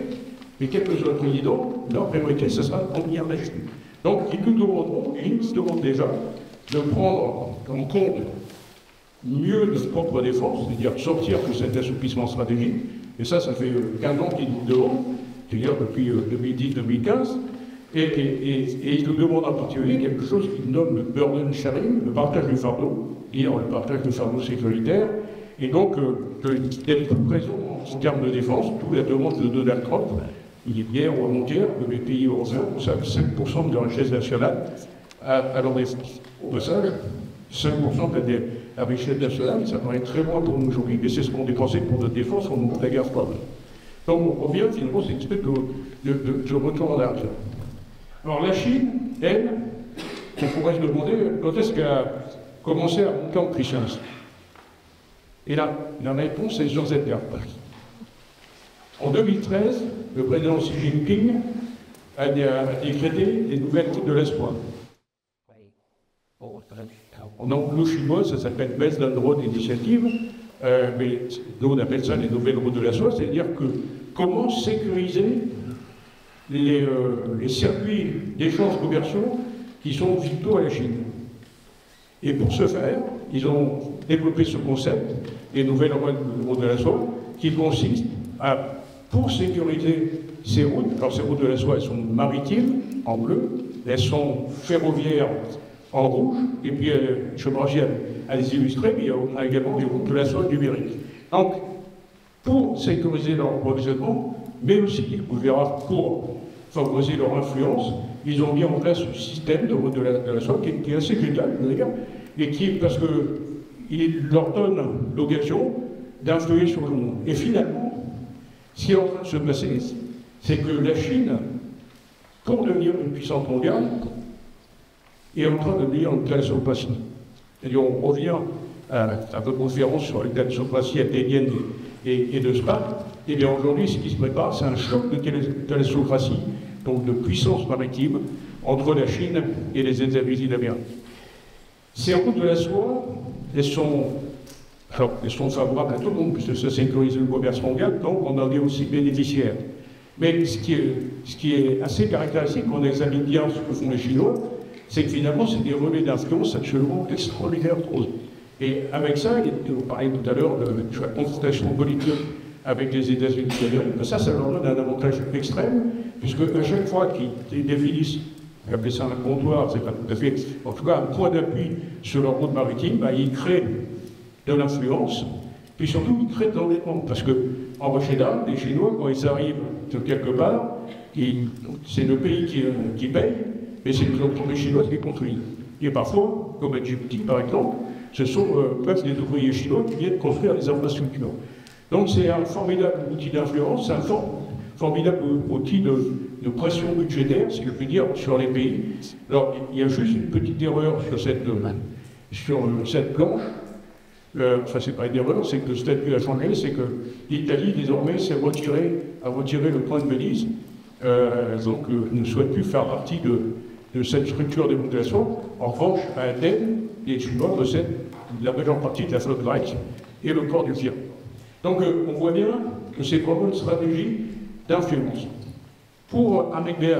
mais quel que soit le président, leur priorité, ce sera de contenir la Chine. Donc ils nous demanderont, et ils nous demandent déjà, de prendre en compte mieux notre propre défense, c'est-à-dire sortir de cet assouplissement stratégique, et ça fait 15 ans qu'ils nous demandent, c'est-à-dire depuis 2010-2015, et ils nous demandent en particulier quelque chose qu'ils nomment le burden sharing, le partage du fardeau, et le partage du fardeau sécuritaire, et donc d'être présent en termes de défense, d'où la demande de Donald Trump, hier ou avant-hier, que les pays européens consacrent 5% de leur richesse nationale à leur défense. Au passage, 5% de la richesse nationale, ça paraît très loin pour nous aujourd'hui, mais c'est ce qu'on dépensait pour notre défense au moment de la guerre froide. Donc on revient finalement, c'est une espèce de retour en arrière. Alors la Chine, elle, on pourrait se demander quand est-ce qu'elle a commencé à monter en puissance. Et là, la réponse est Joseph Bernard. En 2013, le président Xi Jinping a décrété les nouvelles routes de l'espoir. En anglais chinois, ça s'appelle Belt and Road Initiative, mais nous on appelle ça les nouvelles routes de l'espoir, c'est-à-dire que comment sécuriser les circuits d'échanges commerciaux qui sont vitaux à la Chine. Et pour ce faire, ils ont développé ce concept, les nouvelles routes de la soie, qui consiste à, pour sécuriser ces routes, alors ces routes de la soie, elles sont maritimes, en bleu, elles sont ferroviaires, en rouge, et puis je m'en à les illustrer, mais il y a également des routes de la soie numériques. Donc, pour sécuriser leur approvisionnement, mais aussi, on verra, pour favoriser leur influence, ils ont mis en place ce système de route de la soie qui est assez génial, d'ailleurs, et qui, parce qu'il leur donne l'occasion d'influer sur le monde. Et finalement, ce qui est en train de se passer, c'est que la Chine, pour devenir une puissance mondiale, est en train de devenir une thalassocratie. C'est-à-dire, on revient à votre conférence sur les thalassopraties athéniennes et de Sparte. Et bien aujourd'hui, ce qui se prépare, c'est un choc de thalassocratie, donc de puissance maritime, entre la Chine et les États-Unis d'Amérique. Ces routes de la soie, elles sont favorables à tout le monde, puisque ça sécurise le commerce mondial, donc on en est aussi bénéficiaire. Mais ce qui est assez caractéristique, quand on examine bien ce que font les Chinois, c'est que finalement, c'est des relais d'influence absolument extraordinaires. Et avec ça, on parlait tout à l'heure de la confrontation politique avec les États-Unis d'Amérique, ça leur donne un avantage extrême, puisque à chaque fois qu'ils définissent, appelez ça un comptoir, c'est pas tout à fait, en tout cas un point d'appui sur leur route maritime, ils créent de l'influence, puis surtout ils créent de l'endettement, parce que en général, les Chinois, quand ils arrivent de quelque part, c'est le pays qui paye, mais c'est l'entreprise chinoise qui construit. Et parfois, comme à Djibouti par exemple, ce sont presque des ouvriers chinois qui viennent construire les infrastructures. Donc c'est un formidable outil d'influence, c'est un formidable outil de pression budgétaire, si je puis dire, sur les pays. Alors il y a juste une petite erreur sur cette planche. Enfin, c'est pas une erreur, c'est que le statut a changé, c'est que l'Italie, désormais, a retiré le point de Venise, donc ne souhaite plus faire partie de cette structure de modulation. En revanche, à Athènes, les Chinois possèdent la majeure partie de la flotte grecque et le port du Tyr. Donc on voit bien que c'est vraiment une stratégie d'influence. Pour arriver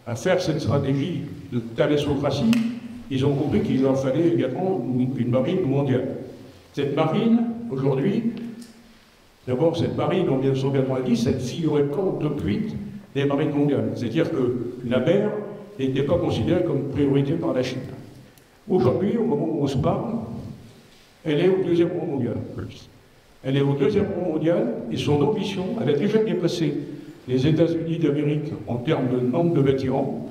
à faire cette stratégie de thalassocratie, ils ont compris qu'il leur fallait également une marine mondiale. Cette marine, aujourd'hui, d'abord cette marine en 1990, elle figurait pas au top 8 des marines mondiales. C'est-à-dire que la mer n'était pas considérée comme priorité par la Chine. Aujourd'hui, au moment où on se parle, elle est au deuxième rang mondial. Elle est au deuxième rang mondial et son ambition, elle a déjà dépassé les États-Unis d'Amérique en termes de nombre de bâtiments.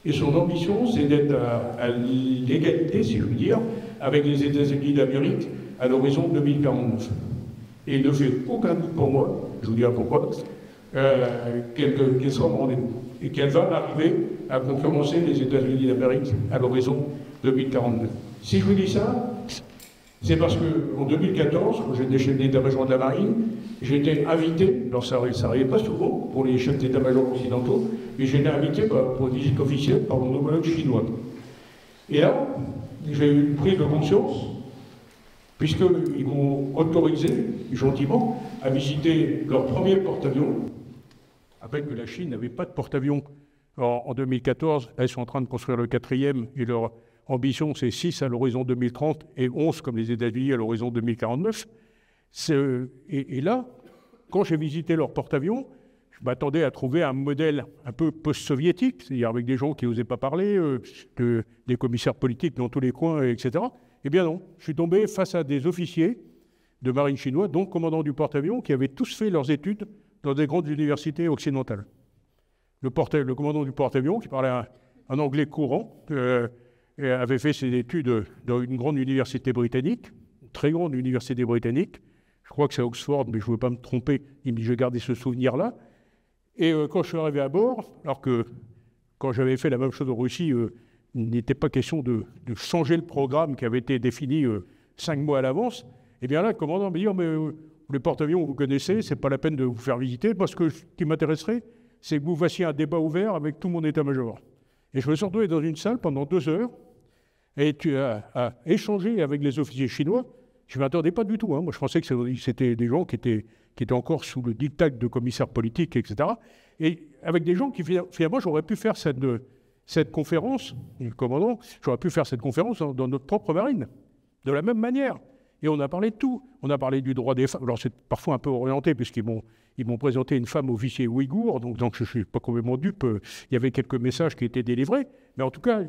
Et son ambition, c'est d'être à l'égalité, si je veux dire, avec les États-Unis d'Amérique à l'horizon 2049. Et il ne fait aucun doute pour moi, je vous dirai pourquoi, qu'elle sera au rendez-vous. Et qu'elle va arriver à concurrencer les États-Unis d'Amérique à l'horizon 2042. Si je vous dis ça, c'est parce qu'en 2014, quand j'étais chef d'état-major de la marine, j'étais invité, alors ça n'arrivait pas souvent pour les chefs d'état-major occidentaux, mais j'étais invité pour une visite officielle par mon homologue chinois. Et là, j'ai eu une prise de conscience, puisqu'ils m'ont autorisé, gentiment, à visiter leur premier porte-avions. Rappelle que la Chine n'avait pas de porte-avions en 2014. Là, ils sont en train de construire le 4e et leur ambition, c'est 6 à l'horizon 2030 et 11 comme les États-Unis à l'horizon 2049. Et là, quand j'ai visité leur porte-avions, je m'attendais à trouver un modèle un peu post-soviétique, c'est-à-dire avec des gens qui n'osaient pas parler, des commissaires politiques dans tous les coins, etc. Eh bien non, je suis tombé face à des officiers de marine chinois, dont commandants du porte-avions, qui avaient tous fait leurs études dans des grandes universités occidentales. Le commandant du porte-avions, qui parlait un anglais courant, avait fait ses études dans une grande université britannique, une très grande université britannique. Je crois que c'est Oxford, mais je ne veux pas me tromper, j'ai gardé ce souvenir-là. Et quand je suis arrivé à bord, alors que quand j'avais fait la même chose en Russie, il n'était pas question de changer le programme qui avait été défini 5 mois à l'avance, et bien là, le commandant me dit « Oh, mais les porte-avions, vous connaissez, c'est pas la peine de vous faire visiter, parce que ce qui m'intéresserait, c'est que vous fassiez un débat ouvert avec tout mon état-major. » Et je me suis retrouvé dans une salle pendant 2 heures, et tu as échangé avec les officiers chinois. Je ne m'attendais pas du tout. Moi, je pensais que c'était des gens qui étaient encore sous le diktat de commissaires politiques, etc. Et avec des gens qui, finalement, j'aurais pu faire cette conférence, le commandant, j'aurais pu faire cette conférence dans notre propre marine, de la même manière. Et on a parlé de tout. On a parlé du droit des femmes. Alors, c'est parfois un peu orienté, puisqu'ils m'ont présenté une femme officier ouïghour, donc je ne suis pas complètement dupe. Il y avait quelques messages qui étaient délivrés, mais en tout cas,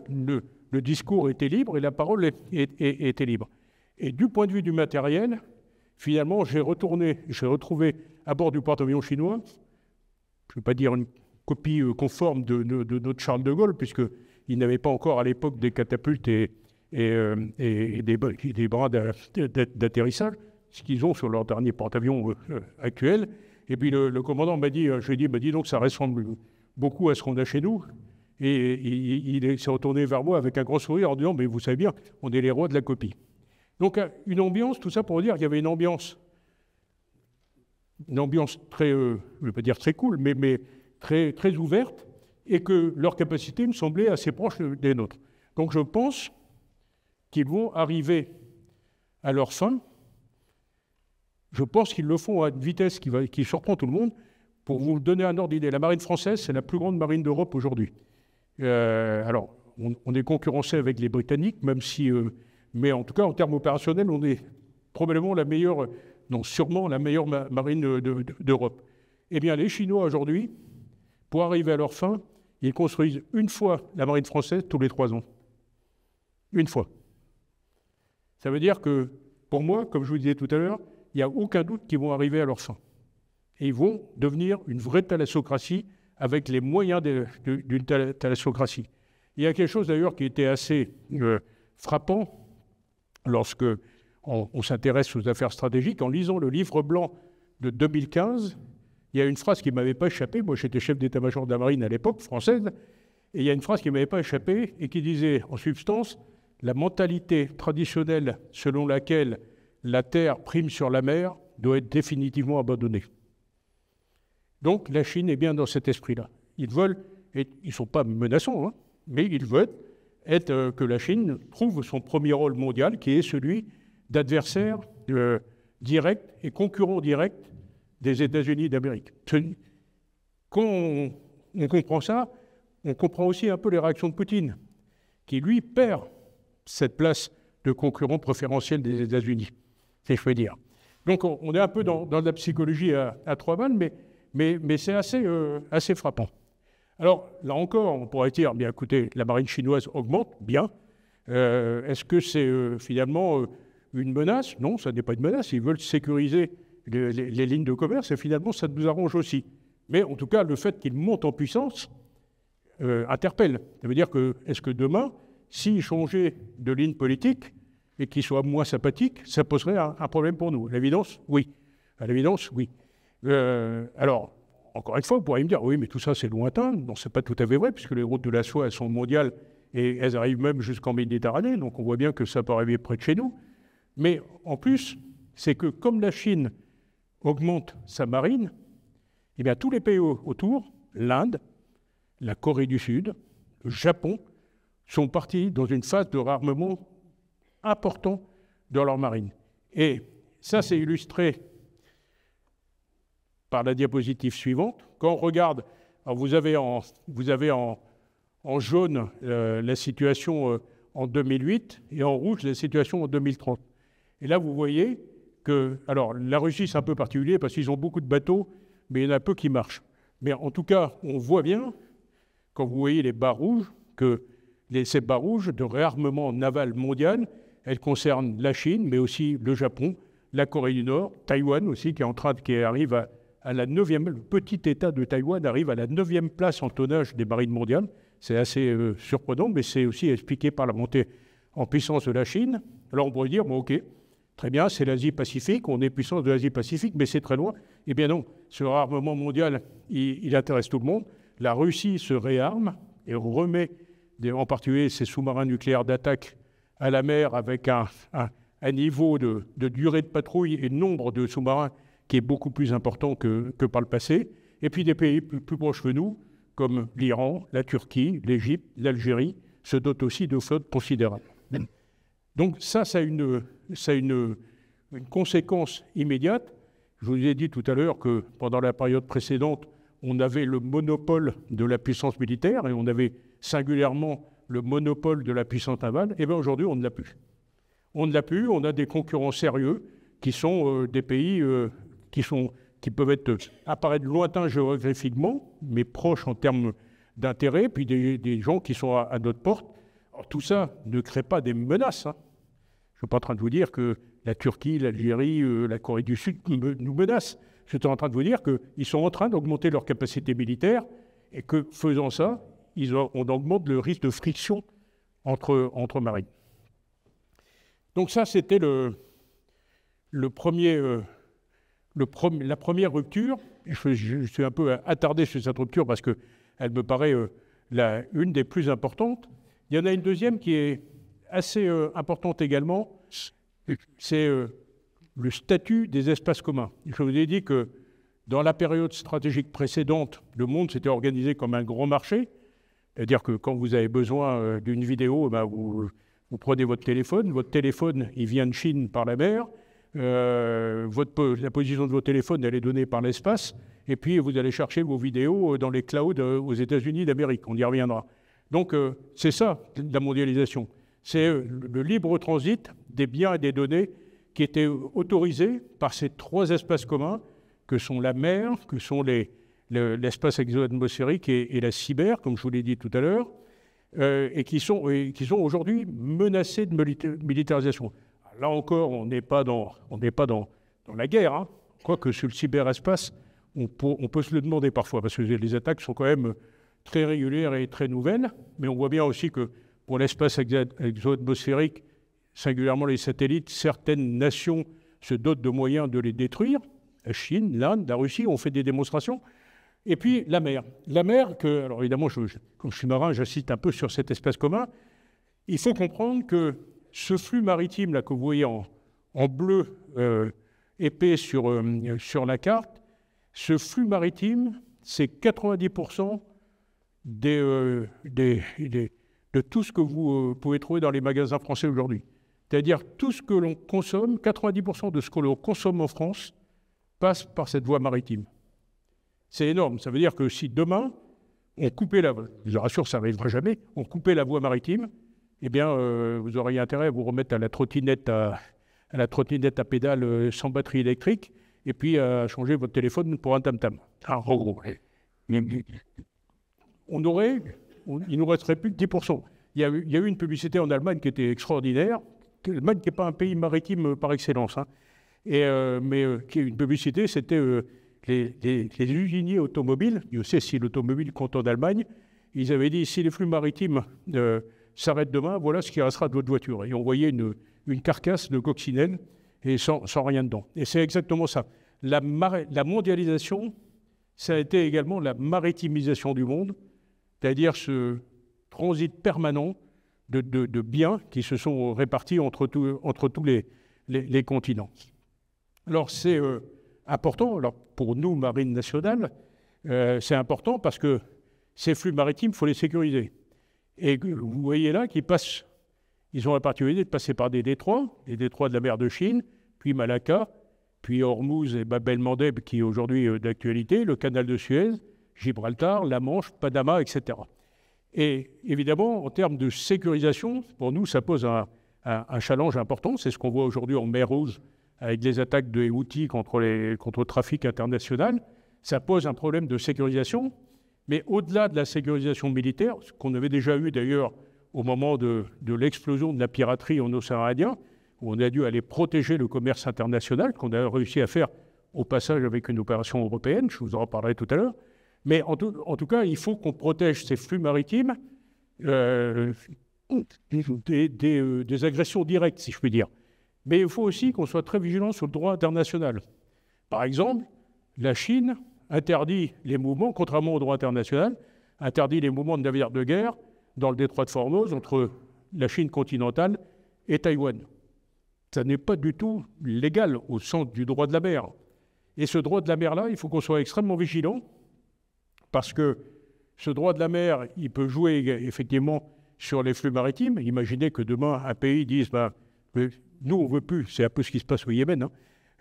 le discours était libre et la parole était libre. Et du point de vue du matériel, finalement, j'ai retrouvé à bord du porte-avions chinois, je ne vais pas dire une copie conforme de notre Charles de Gaulle, puisqu'il n'avait pas encore à l'époque des catapultes et des bras d'atterrissage, ce qu'ils ont sur leur dernier porte-avions actuel. Et puis le commandant m'a dit, je lui ai dit, dis donc ça ressemble beaucoup à ce qu'on a chez nous. Et il s'est retourné vers moi avec un gros sourire en disant, mais vous savez bien, on est les rois de la copie. Donc une ambiance, tout ça pour dire qu'il y avait une ambiance très, je ne vais pas dire très cool, mais très, très ouverte, et que leur capacité me semblait assez proche des nôtres. Donc je pense qu'ils vont arriver à leur fin. Je pense qu'ils le font à une vitesse qui surprend tout le monde. Pour vous donner un ordre d'idée, la marine française, c'est la plus grande marine d'Europe aujourd'hui. Alors, on est concurrencé avec les Britanniques, même si... mais en tout cas, en termes opérationnels, on est probablement la meilleure, non, sûrement la meilleure marine d'Europe. Eh bien, les Chinois, aujourd'hui, pour arriver à leur fin, ils construisent une fois la marine française tous les 3 ans. Une fois. Ça veut dire que, pour moi, comme je vous disais tout à l'heure, il n'y a aucun doute qu'ils vont arriver à leur fin. Et ils vont devenir une vraie thalassocratie avec les moyens d'une thalassocratie. Il y a quelque chose d'ailleurs qui était assez frappant lorsque on s'intéresse aux affaires stratégiques. En lisant le livre blanc de 2015, il y a une phrase qui ne m'avait pas échappé. Moi, j'étais chef d'état-major de la marine à l'époque, française, et il y a une phrase qui ne m'avait pas échappé et qui disait, en substance, la mentalité traditionnelle selon laquelle la terre prime sur la mer doit être définitivement abandonnée. Donc la Chine est bien dans cet esprit-là. Ils veulent, et ils ne sont pas menaçants, mais ils veulent que la Chine trouve son premier rôle mondial, qui est celui d'adversaire direct et concurrent direct des États-Unis d'Amérique. Quand on comprend ça, on comprend aussi un peu les réactions de Poutine, qui lui perd cette place de concurrent préférentiel des États-Unis, si je peux dire. Donc on est un peu dans la psychologie à 3 balles, mais c'est assez frappant. Alors là encore, on pourrait dire, bien écoutez, la marine chinoise augmente, bien. Est-ce que c'est finalement une menace? Non, ça n'est pas une menace. Ils veulent sécuriser les lignes de commerce et finalement, ça nous arrange aussi. Mais en tout cas, le fait qu'ils montent en puissance interpelle. Ça veut dire que, est-ce que demain, s'ils changeaient de ligne politique et qu'ils soient moins sympathiques, ça poserait un problème pour nous? À l'évidence, oui. À l'évidence, oui. Alors, encore une fois, vous pourriez me dire, oui, mais tout ça, c'est lointain. Non, c'est pas tout à fait vrai, puisque les routes de la soie, elles sont mondiales et elles arrivent même jusqu'en Méditerranée, donc on voit bien que ça peut arriver près de chez nous. Mais en plus, c'est que comme la Chine augmente sa marine, eh bien tous les pays autour, l'Inde, la Corée du Sud, le Japon, sont partis dans une phase de réarmement important dans leur marine. Et ça, c'est illustré par la diapositive suivante. Quand on regarde, alors vous avez en jaune la situation en 2008 et en rouge la situation en 2030. Et là, vous voyez que, alors la Russie, c'est un peu particulier parce qu'ils ont beaucoup de bateaux, mais il y en a peu qui marchent. Mais en tout cas, on voit bien, quand vous voyez les barres rouges, que ces barres rouges de réarmement naval mondial, elles concernent la Chine, mais aussi le Japon, la Corée du Nord, Taïwan aussi, qui arrive à la 9e, le petit État de Taïwan arrive à la 9e place en tonnage des marines mondiales. C'est assez surprenant, mais c'est aussi expliqué par la montée en puissance de la Chine. Alors on pourrait dire, bon ok, très bien, c'est l'Asie-Pacifique, on est puissance de l'Asie-Pacifique, mais c'est très loin. Eh bien non, ce réarmement mondial, il intéresse tout le monde. La Russie se réarme et remet, en particulier ses sous-marins nucléaires d'attaque à la mer avec un niveau de durée de patrouille et de nombre de sous-marins qui est beaucoup plus important que par le passé. Et puis des pays plus proches que nous, comme l'Iran, la Turquie, l'Égypte, l'Algérie, se dotent aussi de flottes considérables. Donc ça a une conséquence immédiate. Je vous ai dit tout à l'heure que pendant la période précédente, on avait le monopole de la puissance militaire et on avait singulièrement le monopole de la puissance navale. Et bien aujourd'hui, on ne l'a plus. On ne l'a plus, on a des concurrents sérieux qui sont des pays qui peuvent apparaître lointains géographiquement, mais proches en termes d'intérêt, puis des gens qui sont à notre porte. Alors, tout ça ne crée pas des menaces. Je ne suis pas en train de vous dire que la Turquie, l'Algérie, la Corée du Sud nous menacent. Je suis en train de vous dire qu'ils sont en train d'augmenter leur capacité militaire et que, faisant ça, on augmente le risque de friction entre marines. Donc ça, c'était la première rupture. Je suis un peu attardé sur cette rupture parce qu'elle me paraît une des plus importantes. Il y en a une deuxième qui est assez importante également, c'est le statut des espaces communs. Je vous ai dit que dans la période stratégique précédente, le monde s'était organisé comme un grand marché, c'est-à-dire que quand vous avez besoin d'une vidéo, vous prenez votre téléphone, il vient de Chine par la mer, la position de votre téléphone, elle est donnée par l'espace, et puis vous allez chercher vos vidéos dans les clouds aux États-Unis d'Amérique, on y reviendra. Donc c'est ça, la mondialisation. C'est le libre transit des biens et des données qui étaient autorisés par ces trois espaces communs, que sont la mer, que sont l'espace exo-atmosphérique et la cyber, comme je vous l'ai dit tout à l'heure, et qui sont aujourd'hui menacés de militarisation. Là encore, on n'est pas dans la guerre, hein. Quoique sur le cyberespace, on peut se le demander parfois, parce que les attaques sont quand même très régulières et très nouvelles, mais on voit bien aussi que pour l'espace exo-atmosphérique, singulièrement les satellites, certaines nations se dotent de moyens de les détruire. La Chine, l'Inde, la Russie ont fait des démonstrations. Et puis la mer. La mer, alors évidemment, comme je suis marin, j'insiste un peu sur cet espace commun. Il faut comprendre que ce flux maritime là, que vous voyez en bleu épais sur la carte, ce flux maritime, c'est 90% de tout ce que vous pouvez trouver dans les magasins français aujourd'hui. C'est-à-dire tout ce que l'on consomme, 90% de ce que l'on consomme en France passe par cette voie maritime. C'est énorme. Ça veut dire que si demain, on coupait je vous rassure, ça n'arrivera jamais, on coupait la voie maritime, eh bien, vous auriez intérêt à vous remettre à la trottinette à pédale sans batterie électrique, et puis à changer votre téléphone pour un tam-tam. En gros. Il nous resterait plus que 10%. Il y a eu une publicité en Allemagne qui était extraordinaire. L'Allemagne qui n'est pas un pays maritime par excellence, hein. Mais qui est une publicité, c'était les usiniers automobiles. Dieu sait si l'automobile compte en Allemagne. Ils avaient dit, si les flux maritimes s'arrêtent demain, voilà ce qui restera de votre voiture. Et on voyait une carcasse de coccinelle et sans rien dedans. Et c'est exactement ça. La mondialisation, ça a été également la maritimisation du monde, c'est-à-dire ce transit permanent de biens qui se sont répartis entre tous les continents. Alors c'est important. Alors, pour nous, Marine nationale, c'est important parce que ces flux maritimes, il faut les sécuriser. Et vous voyez là qu'ils passent, ils ont la particularité de passer par des détroits de la mer de Chine, puis Malacca, puis Hormuz et Bab el-Mandeb, qui est aujourd'hui d'actualité, le canal de Suez, Gibraltar, la Manche, Panama, etc. Et évidemment, en termes de sécurisation, pour nous, ça pose un challenge important. C'est ce qu'on voit aujourd'hui en mer Rouge avec les attaques de Houthis contre le trafic international. Ça pose un problème de sécurisation. Mais au-delà de la sécurisation militaire, ce qu'on avait déjà eu d'ailleurs au moment de l'explosion de la piraterie en océan Indien, où on a dû aller protéger le commerce international, qu'on a réussi à faire au passage avec une opération européenne, je vous en reparlerai tout à l'heure. Mais en tout cas, il faut qu'on protège ces flux maritimes des agressions directes, si je puis dire. Mais il faut aussi qu'on soit très vigilant sur le droit international. Par exemple, la Chine interdit les mouvements, contrairement au droit international, interdit les mouvements de navires de guerre dans le détroit de Formose entre la Chine continentale et Taïwan. Ça n'est pas du tout légal au sens du droit de la mer. Et ce droit de la mer-là, il faut qu'on soit extrêmement vigilant parce que ce droit de la mer, il peut jouer effectivement sur les flux maritimes. Imaginez que demain, un pays dise nous, on ne veut plus, c'est un peu ce qui se passe au Yémen, hein,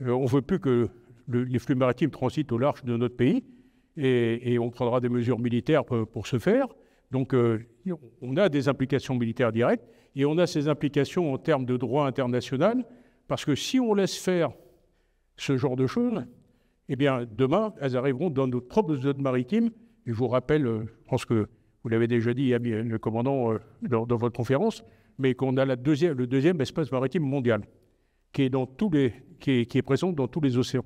on ne veut plus que les flux maritimes transitent au large de notre pays et on prendra des mesures militaires pour ce faire. Donc, on a des implications militaires directes et on a ces implications en termes de droit international parce que si on laisse faire ce genre de choses, eh bien, demain, elles arriveront dans notre propre zone maritime. Et je vous rappelle, je pense que vous l'avez déjà dit, le commandant, dans votre conférence, mais qu'on a le deuxième espace maritime mondial qui est présent dans tous les océans.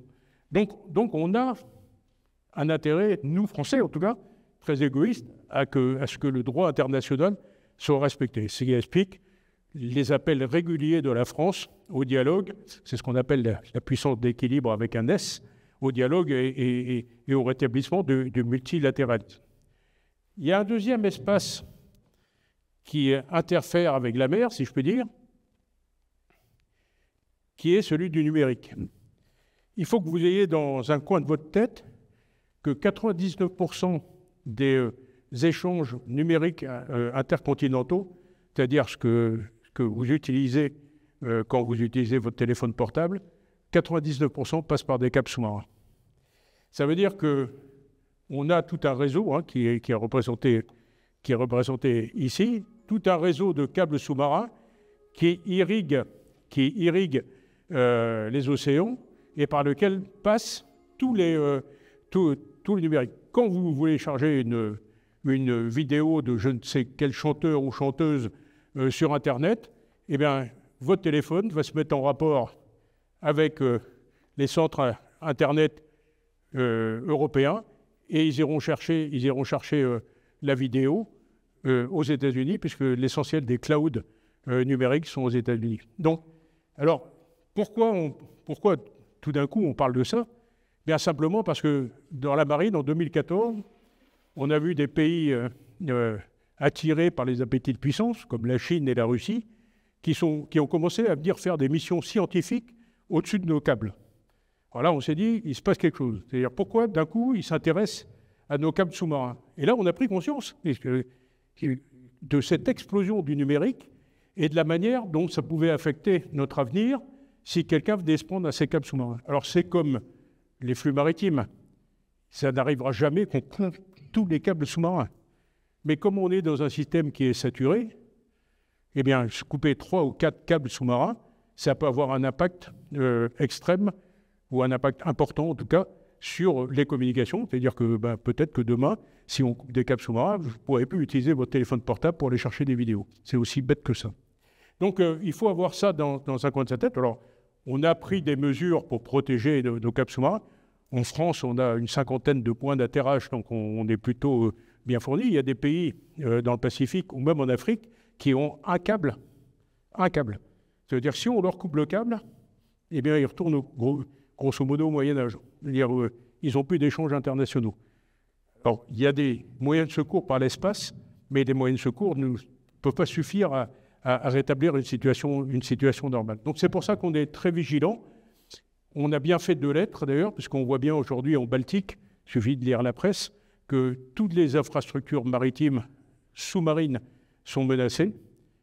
Donc on a un intérêt, nous Français en tout cas, très égoïste, à ce que le droit international soit respecté. Ce qui explique les appels réguliers de la France au dialogue, c'est ce qu'on appelle la puissance d'équilibre avec un S, au dialogue et au rétablissement du multilatéralisme. Il y a un deuxième espace qui interfère avec la mer, si je peux dire, qui est celui du numérique. Il faut que vous ayez dans un coin de votre tête que 99% des échanges numériques intercontinentaux, c'est-à-dire ce que vous utilisez quand vous utilisez votre téléphone portable, 99% passent par des câbles sous-marins. Ça veut dire qu'on a tout un réseau qui est représenté ici, tout un réseau de câbles sous-marins qui irrigue les océans et par lequel passe tout le numérique. Quand vous voulez charger une vidéo de je ne sais quel chanteur ou chanteuse sur Internet, eh bien, votre téléphone va se mettre en rapport avec les centres Internet européens et ils iront chercher la vidéo aux États-Unis puisque l'essentiel des clouds numériques sont aux États-Unis. Donc, alors, pourquoi tout d'un coup on parle de ça? Bien simplement parce que dans la marine, en 2014, on a vu des pays attirés par les appétits de puissance, comme la Chine et la Russie, qui ont commencé à venir faire des missions scientifiques au-dessus de nos câbles. Alors là, on s'est dit, il se passe quelque chose. C'est-à-dire, pourquoi d'un coup, ils s'intéressent à nos câbles sous-marins? Et là, on a pris conscience de cette explosion du numérique et de la manière dont ça pouvait affecter notre avenir si quelqu'un venait se prendre à ces câbles sous-marins. Alors, c'est comme les flux maritimes. Ça n'arrivera jamais qu'on coupe tous les câbles sous-marins. Mais comme on est dans un système qui est saturé, eh bien, couper 3 ou 4 câbles sous-marins, ça peut avoir un impact extrême ou un impact important, en tout cas, sur les communications. C'est-à-dire que peut-être que demain, si on coupe des câbles sous-marins, vous ne pourrez plus utiliser votre téléphone portable pour aller chercher des vidéos. C'est aussi bête que ça. Donc, il faut avoir ça dans un coin de sa tête. Alors, on a pris des mesures pour protéger nos câbles sous-marins. En France, on a une 50aine de points d'atterrage, donc on est plutôt bien fourni. Il y a des pays dans le Pacifique ou même en Afrique qui ont un câble. Un câble. Ça veut dire si on leur coupe le câble, eh bien, ils retournent grosso modo au Moyen-Âge. C'est-à-dire ils n'ont plus d'échanges internationaux. Alors, il y a des moyens de secours par l'espace, mais des moyens de secours ne peuvent pas suffire à rétablir une situation normale. Donc, c'est pour ça qu'on est très vigilant. On a bien fait de l'être d'ailleurs, puisqu'on voit bien aujourd'hui en Baltique, il suffit de lire la presse, que toutes les infrastructures maritimes sous-marines sont menacées.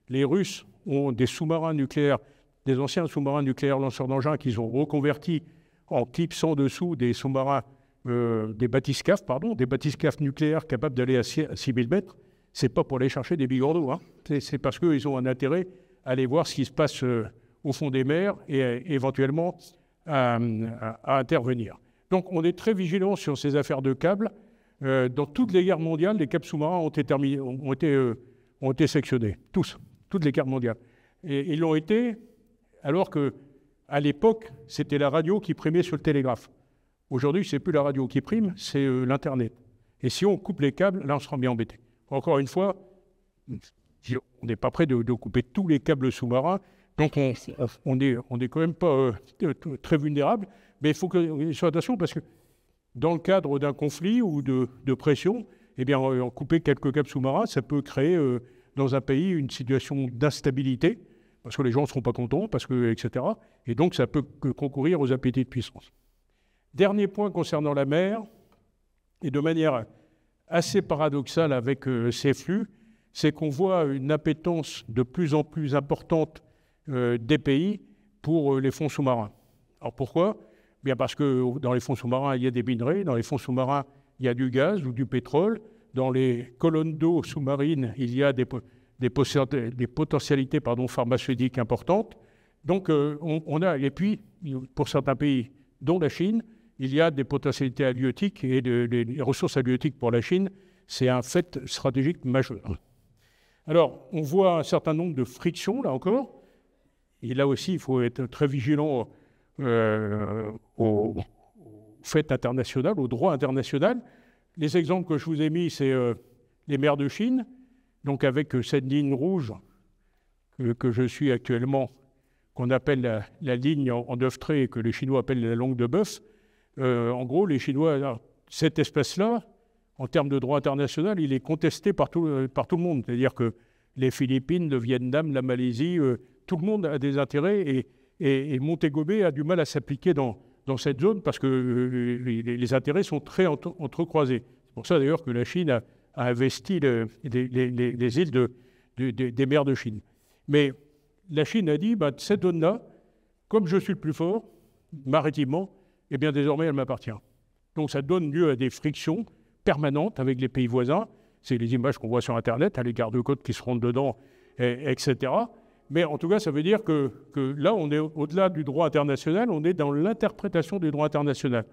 Les Russes ont des sous-marins nucléaires, des anciens sous-marins nucléaires lanceurs d'engins qu'ils ont reconvertis en clipsant dessous des sous-marins, des bathyscaphes nucléaires capables d'aller à 6000 mètres. Ce n'est pas pour aller chercher des bigorneaux, hein. C'est parce qu'ils ont un intérêt à aller voir ce qui se passe au fond des mers et éventuellement à intervenir. Donc on est très vigilant sur ces affaires de câbles. Dans toutes les guerres mondiales, les câbles sous-marins ont été sectionnés, toutes les guerres mondiales. Et ils l'ont été alors qu'à l'époque, c'était la radio qui primait sur le télégraphe. Aujourd'hui, ce n'est plus la radio qui prime, c'est l'Internet. Et si on coupe les câbles, là, on sera bien embêté. Encore une fois, on n'est pas prêt de couper tous les câbles sous-marins, donc on est quand même pas très vulnérable, mais il faut qu'on soit attention parce que dans le cadre d'un conflit ou de pression, eh bien, couper quelques câbles sous-marins, ça peut créer dans un pays une situation d'instabilité, parce que les gens ne seront pas contents, etc. Et donc, ça peut concourir aux appétits de puissance. Dernier point concernant la mer, et de manière assez paradoxale avec ces flux, c'est qu'on voit une appétence de plus en plus importante des pays pour les fonds sous-marins. Alors pourquoi ? Bien parce que dans les fonds sous-marins, il y a des minerais, dans les fonds sous-marins, il y a du gaz ou du pétrole, dans les colonnes d'eau sous-marines, il y a des potentialités pharmaceutiques importantes. Donc on a, et puis pour certains pays, dont la Chine, il y a des potentialités halieutiques et les ressources halieutiques pour la Chine, c'est un fait stratégique majeur. Alors, on voit un certain nombre de frictions, là encore, et là aussi, il faut être très vigilant au fait international, au droit international. Les exemples que je vous ai mis, c'est les mers de Chine, donc avec cette ligne rouge que je suis actuellement, qu'on appelle la ligne en 9 traits et que les Chinois appellent la langue de bœuf. En gros, les Chinois, alors, cet espace-là, en termes de droit international, il est contesté par tout le monde. C'est-à-dire que les Philippines, le Vietnam, la Malaisie, tout le monde a des intérêts et Montego Bay a du mal à s'appliquer dans cette zone parce que les intérêts sont très entrecroisés. C'est pour ça d'ailleurs que la Chine a investi les îles des mers de Chine. Mais la Chine a dit, cette zone-là, comme je suis le plus fort, maritimement, eh bien désormais elle m'appartient. Donc ça donne lieu à des frictions permanentes avec les pays voisins. C'est les images qu'on voit sur Internet, les gardes-côtes qui se rendent dedans, etc. Mais en tout cas, ça veut dire que là, on est au-delà du droit international, on est dans l'interprétation du droit international.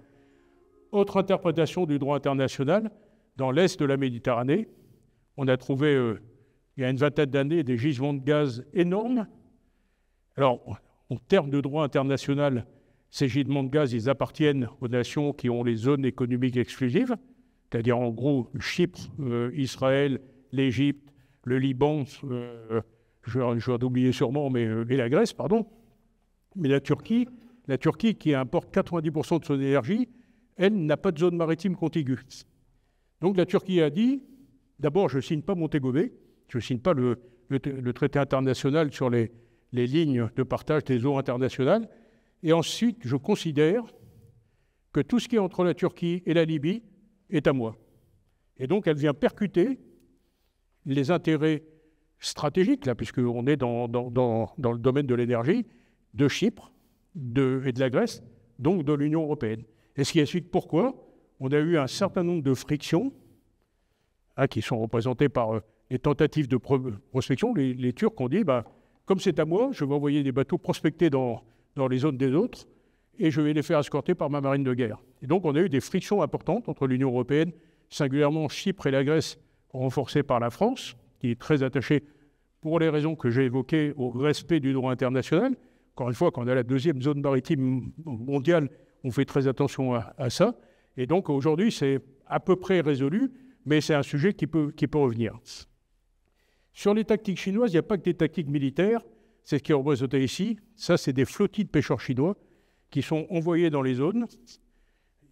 Autre interprétation du droit international, dans l'est de la Méditerranée, on a trouvé, il y a une vingtaine d'années, des gisements de gaz énormes. Alors, en termes de droit international, ces gisements de gaz, ils appartiennent aux nations qui ont les zones économiques exclusives, c'est-à-dire en gros Chypre, Israël, l'Égypte, le Liban, je vais oublier sûrement, et la Grèce, pardon. Mais la Turquie qui importe 90% de son énergie, elle n'a pas de zone maritime contiguë. Donc la Turquie a dit, d'abord, je ne signe pas Montego Bay, je ne signe pas le traité international sur les lignes de partage des eaux internationales, et ensuite, je considère que tout ce qui est entre la Turquie et la Libye est à moi. Et donc, elle vient percuter les intérêts stratégiques, là, puisqu'on est dans le domaine de l'énergie, de Chypre et de la Grèce, donc de l'Union européenne. Et ce qui explique pourquoi on a eu un certain nombre de frictions qui sont représentées par les tentatives de prospection. Les Turcs ont dit, comme c'est à moi, je vais envoyer des bateaux prospectés dans les zones des autres, et je vais les faire escorter par ma marine de guerre. Et donc, on a eu des frictions importantes entre l'Union européenne, singulièrement Chypre et la Grèce, renforcées par la France, qui est très attachée, pour les raisons que j'ai évoquées, au respect du droit international. Encore une fois, quand on a la deuxième zone maritime mondiale, on fait très attention à ça. Et donc, aujourd'hui, c'est à peu près résolu, mais c'est un sujet qui peut revenir. Sur les tactiques chinoises, il n'y a pas que des tactiques militaires. C'est ce qui est représenté ici. Ça, c'est des flottilles de pêcheurs chinois qui sont envoyés dans les zones.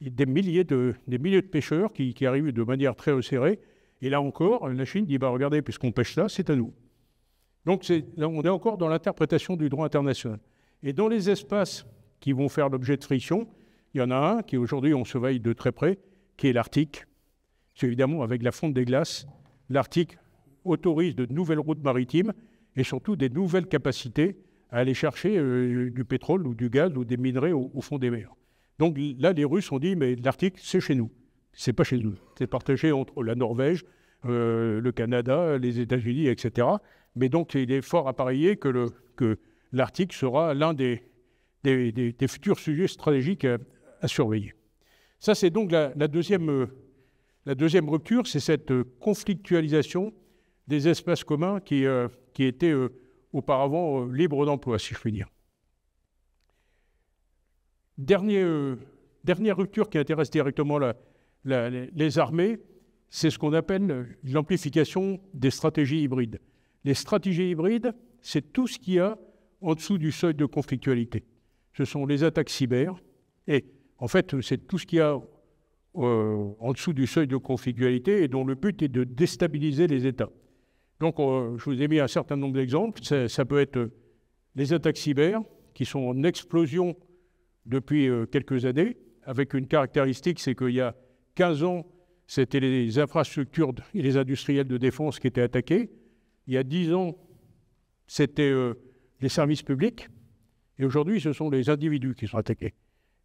Des milliers de pêcheurs qui arrivent de manière très resserrée. Et là encore, la Chine dit, regardez, puisqu'on pêche là, c'est à nous. Donc, on est encore dans l'interprétation du droit international. Et dans les espaces qui vont faire l'objet de frictions. Il y en a un qui aujourd'hui on surveille de très près, qui est l'Arctique. C'est évidemment avec la fonte des glaces, l'Arctique autorise de nouvelles routes maritimes et surtout des nouvelles capacités à aller chercher du pétrole ou du gaz ou des minerais au fond des mers. Donc là, les Russes ont dit, mais l'Arctique, c'est chez nous. C'est pas chez nous. C'est partagé entre la Norvège, le Canada, les États-Unis, etc. Mais donc, il est fort à parier que l'Arctique sera l'un des futurs sujets stratégiques à surveiller. Ça, c'est donc la deuxième rupture, c'est cette conflictualisation des espaces communs qui étaient auparavant libres d'emploi, si je puis dire. Dernière rupture qui intéresse directement les armées, c'est ce qu'on appelle l'amplification des stratégies hybrides. Les stratégies hybrides, c'est tout ce qu'il y a en dessous du seuil de conflictualité. Ce sont les attaques cyber, et en fait, c'est tout ce qu'il y a en dessous du seuil de conflictualité et dont le but est de déstabiliser les États. Donc, je vous ai mis un certain nombre d'exemples. Ça peut être les attaques cyber, qui sont en explosion depuis quelques années, avec une caractéristique, c'est qu'il y a 15 ans, c'était les infrastructures et les industriels de défense qui étaient attaqués. Il y a 10 ans, c'était les services publics. Et aujourd'hui, ce sont les individus qui sont attaqués.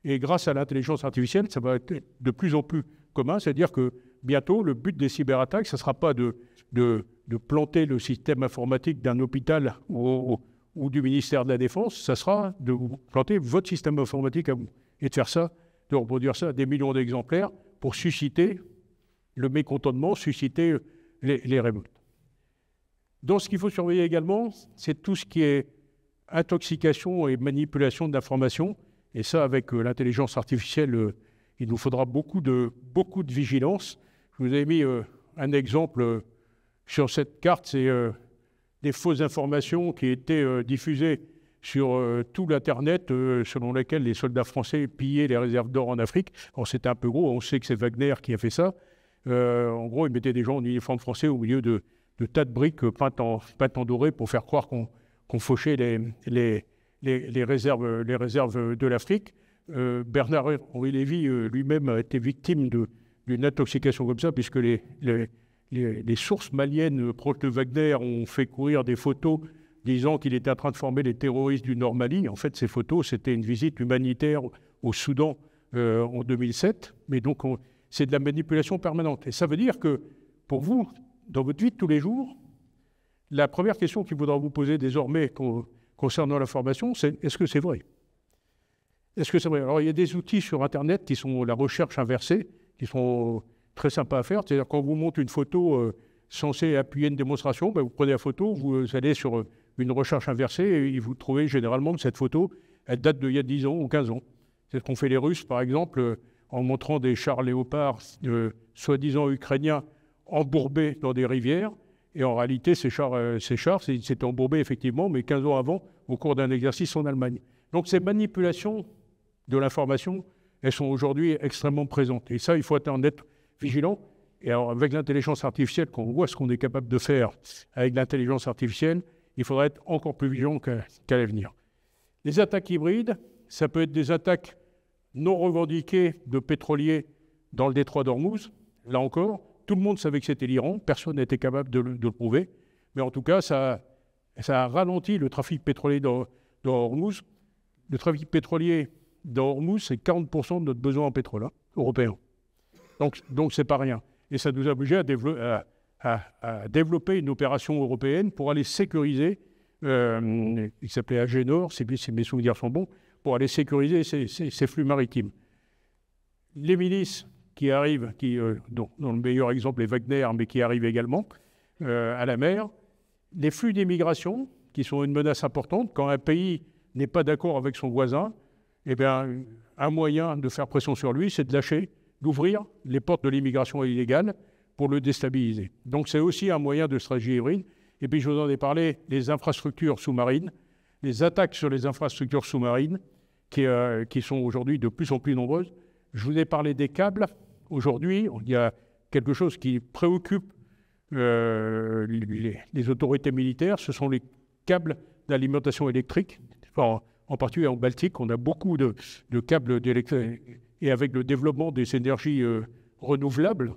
Et grâce à l'intelligence artificielle, ça va être de plus en plus commun. C'est-à-dire que bientôt, le but des cyberattaques, ce ne sera pas de planter le système informatique d'un hôpital ou du ministère de la Défense, ça sera de planter votre système informatique à vous. Et de faire ça, de reproduire ça à des millions d'exemplaires pour susciter le mécontentement, susciter les révoltes. Donc, ce qu'il faut surveiller également, c'est tout ce qui est intoxication et manipulation d'informations. Et ça, avec l'intelligence artificielle, il nous faudra beaucoup de vigilance. Je vous ai mis un exemple sur cette carte, c'est des fausses informations qui étaient diffusées sur tout l'Internet, selon lesquelles les soldats français pillaient les réserves d'or en Afrique. Alors, c'était un peu gros, on sait que c'est Wagner qui a fait ça. En gros, ils mettaient des gens en uniforme français au milieu de tas de briques peintes en doré pour faire croire qu'on fauchait les réserves de l'Afrique. Bernard-Henri Lévy lui-même a été victime d'une intoxication comme ça, puisque les sources maliennes proches de Wagner ont fait courir des photos disant qu'il était en train de former les terroristes du Nord Mali. En fait, ces photos, c'était une visite humanitaire au Soudan en 2007. Mais donc, c'est de la manipulation permanente. Et ça veut dire que, pour vous, dans votre vie de tous les jours, la première question qu'il faudra vous poser désormais concernant l'information, c'est est-ce que c'est vrai? Est-ce que c'est vrai? Alors, il y a des outils sur Internet qui sont la recherche inversée, qui sont très sympas à faire. C'est-à-dire, quand on vous montre une photo censée appuyer une démonstration, ben, vous prenez la photo, vous allez sur une recherche inversée et vous trouvez généralement que cette photo, elle date d'il y a 10 ans ou 15 ans. C'est ce qu'ont fait les Russes, par exemple, en montrant des chars léopards soi-disant ukrainiens embourbés dans des rivières. Et en réalité, ces chars s'étaient embourbés effectivement, mais 15 ans avant, au cours d'un exercice en Allemagne. Donc ces manipulations de l'information, elles sont aujourd'hui extrêmement présentes. Et ça, il faut en être vigilant. Et alors, avec l'intelligence artificielle, quand on voit ce qu'on est capable de faire avec l'intelligence artificielle, il faudra être encore plus vigilant qu'à l'avenir. Les attaques hybrides, ça peut être des attaques non revendiquées de pétroliers dans le détroit d'Ormuz. Là encore, tout le monde savait que c'était l'Iran, personne n'était capable de le prouver. Mais en tout cas, ça a ralenti le trafic pétrolier dans Ormuz. Le trafic pétrolier dans Ormuz, c'est 40% de notre besoin en pétrole européen. Donc c'est pas rien. Et ça nous a obligés à développer une opération européenne pour aller sécuriser, qui s'appelait Agénor, si mes souvenirs sont bons, pour aller sécuriser ces flux maritimes. Les milices qui arrivent, dont le meilleur exemple est Wagner, mais qui arrivent également à la mer. Les flux d'immigration, qui sont une menace importante. Quand un pays n'est pas d'accord avec son voisin, eh bien, un moyen de faire pression sur lui, c'est d'ouvrir les portes de l'immigration illégale pour le déstabiliser. Donc c'est aussi un moyen de stratégie hybride. Et puis je vous en ai parlé, les infrastructures sous-marines, les attaques sur les infrastructures sous-marines, qui sont aujourd'hui de plus en plus nombreuses. Je vous ai parlé des câbles. Aujourd'hui, il y a quelque chose qui préoccupe les autorités militaires, ce sont les câbles d'alimentation électrique. En en particulier en Baltique. On a beaucoup de câbles d'électricité. Et avec le développement des énergies renouvelables,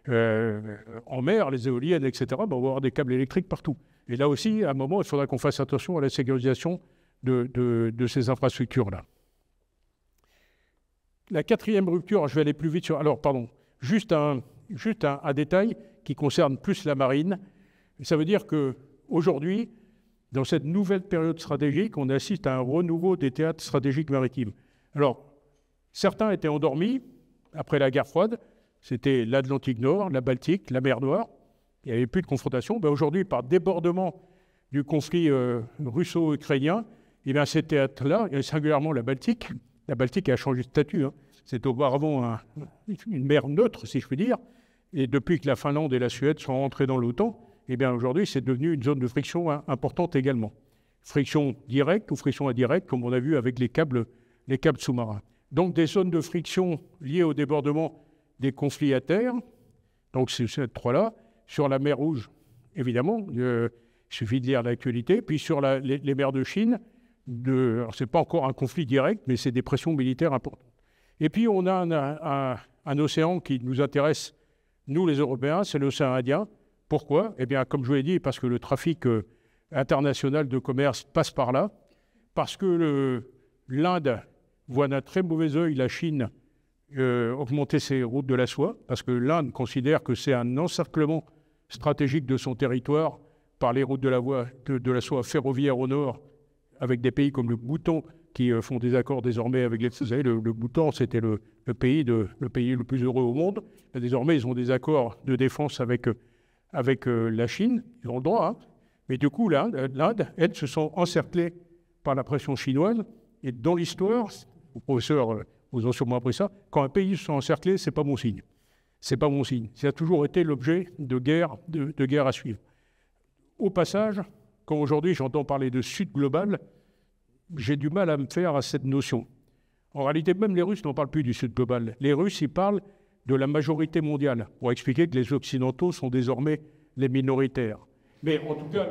en mer, les éoliennes, etc., ben, on va avoir des câbles électriques partout. Et là aussi, à un moment, il faudra qu'on fasse attention à la sécurisation de ces infrastructures-là. La quatrième rupture, je vais aller plus vite sur... Alors, pardon, juste un détail qui concerne plus la marine. Ça veut dire qu'aujourd'hui, dans cette nouvelle période stratégique, on assiste à un renouveau des théâtres stratégiques maritimes. Alors, certains étaient endormis après la guerre froide. C'était l'Atlantique Nord, la Baltique, la mer Noire. Il n'y avait plus de confrontation. Ben aujourd'hui, par débordement du conflit russo-ukrainien, eh bien, ces théâtres-là, et singulièrement la Baltique a changé de statut. Hein. C'était auparavant une mer neutre, si je puis dire. Et depuis que la Finlande et la Suède sont rentrées dans l'OTAN, eh bien, aujourd'hui, c'est devenu une zone de friction importante également. Friction directe ou friction indirecte, comme on a vu avec les câbles sous-marins. Donc, des zones de friction liées au débordement des conflits à terre. Donc, c'est ces trois-là. Sur la mer Rouge, évidemment, il suffit de lire l'actualité. Puis sur les mers de Chine, alors ce n'est pas encore un conflit direct, mais c'est des pressions militaires importantes. Et puis on a un océan qui nous intéresse, nous les Européens, c'est l'océan Indien. Pourquoi? Eh bien, comme je vous l'ai dit, parce que le trafic international de commerce passe par là, parce que l'Inde voit d'un très mauvais œil la Chine augmenter ses routes de la soie, parce que l'Inde considère que c'est un encerclement stratégique de son territoire par les routes de la soie ferroviaire au nord, avec des pays comme le Bhoutan qui font des accords désormais avec les... Vous savez, le Bhoutan, c'était le pays le plus heureux au monde. Et désormais, ils ont des accords de défense avec la Chine. Ils ont le droit. Hein. Mais du coup, l'Inde, elles se sont encerclées par la pression chinoise. Et dans l'histoire, les professeurs vous ont sûrement appris ça, quand un pays se sent encerclé, ce n'est pas bon signe. C'est pas bon signe. Ça a toujours été l'objet de guerre à suivre. Au passage, quand aujourd'hui j'entends parler de Sud global, j'ai du mal à me faire à cette notion. En réalité, même les Russes n'en parlent plus du Sud global. Les Russes, ils parlent de la majorité mondiale, pour expliquer que les Occidentaux sont désormais les minoritaires. Mais en tout cas,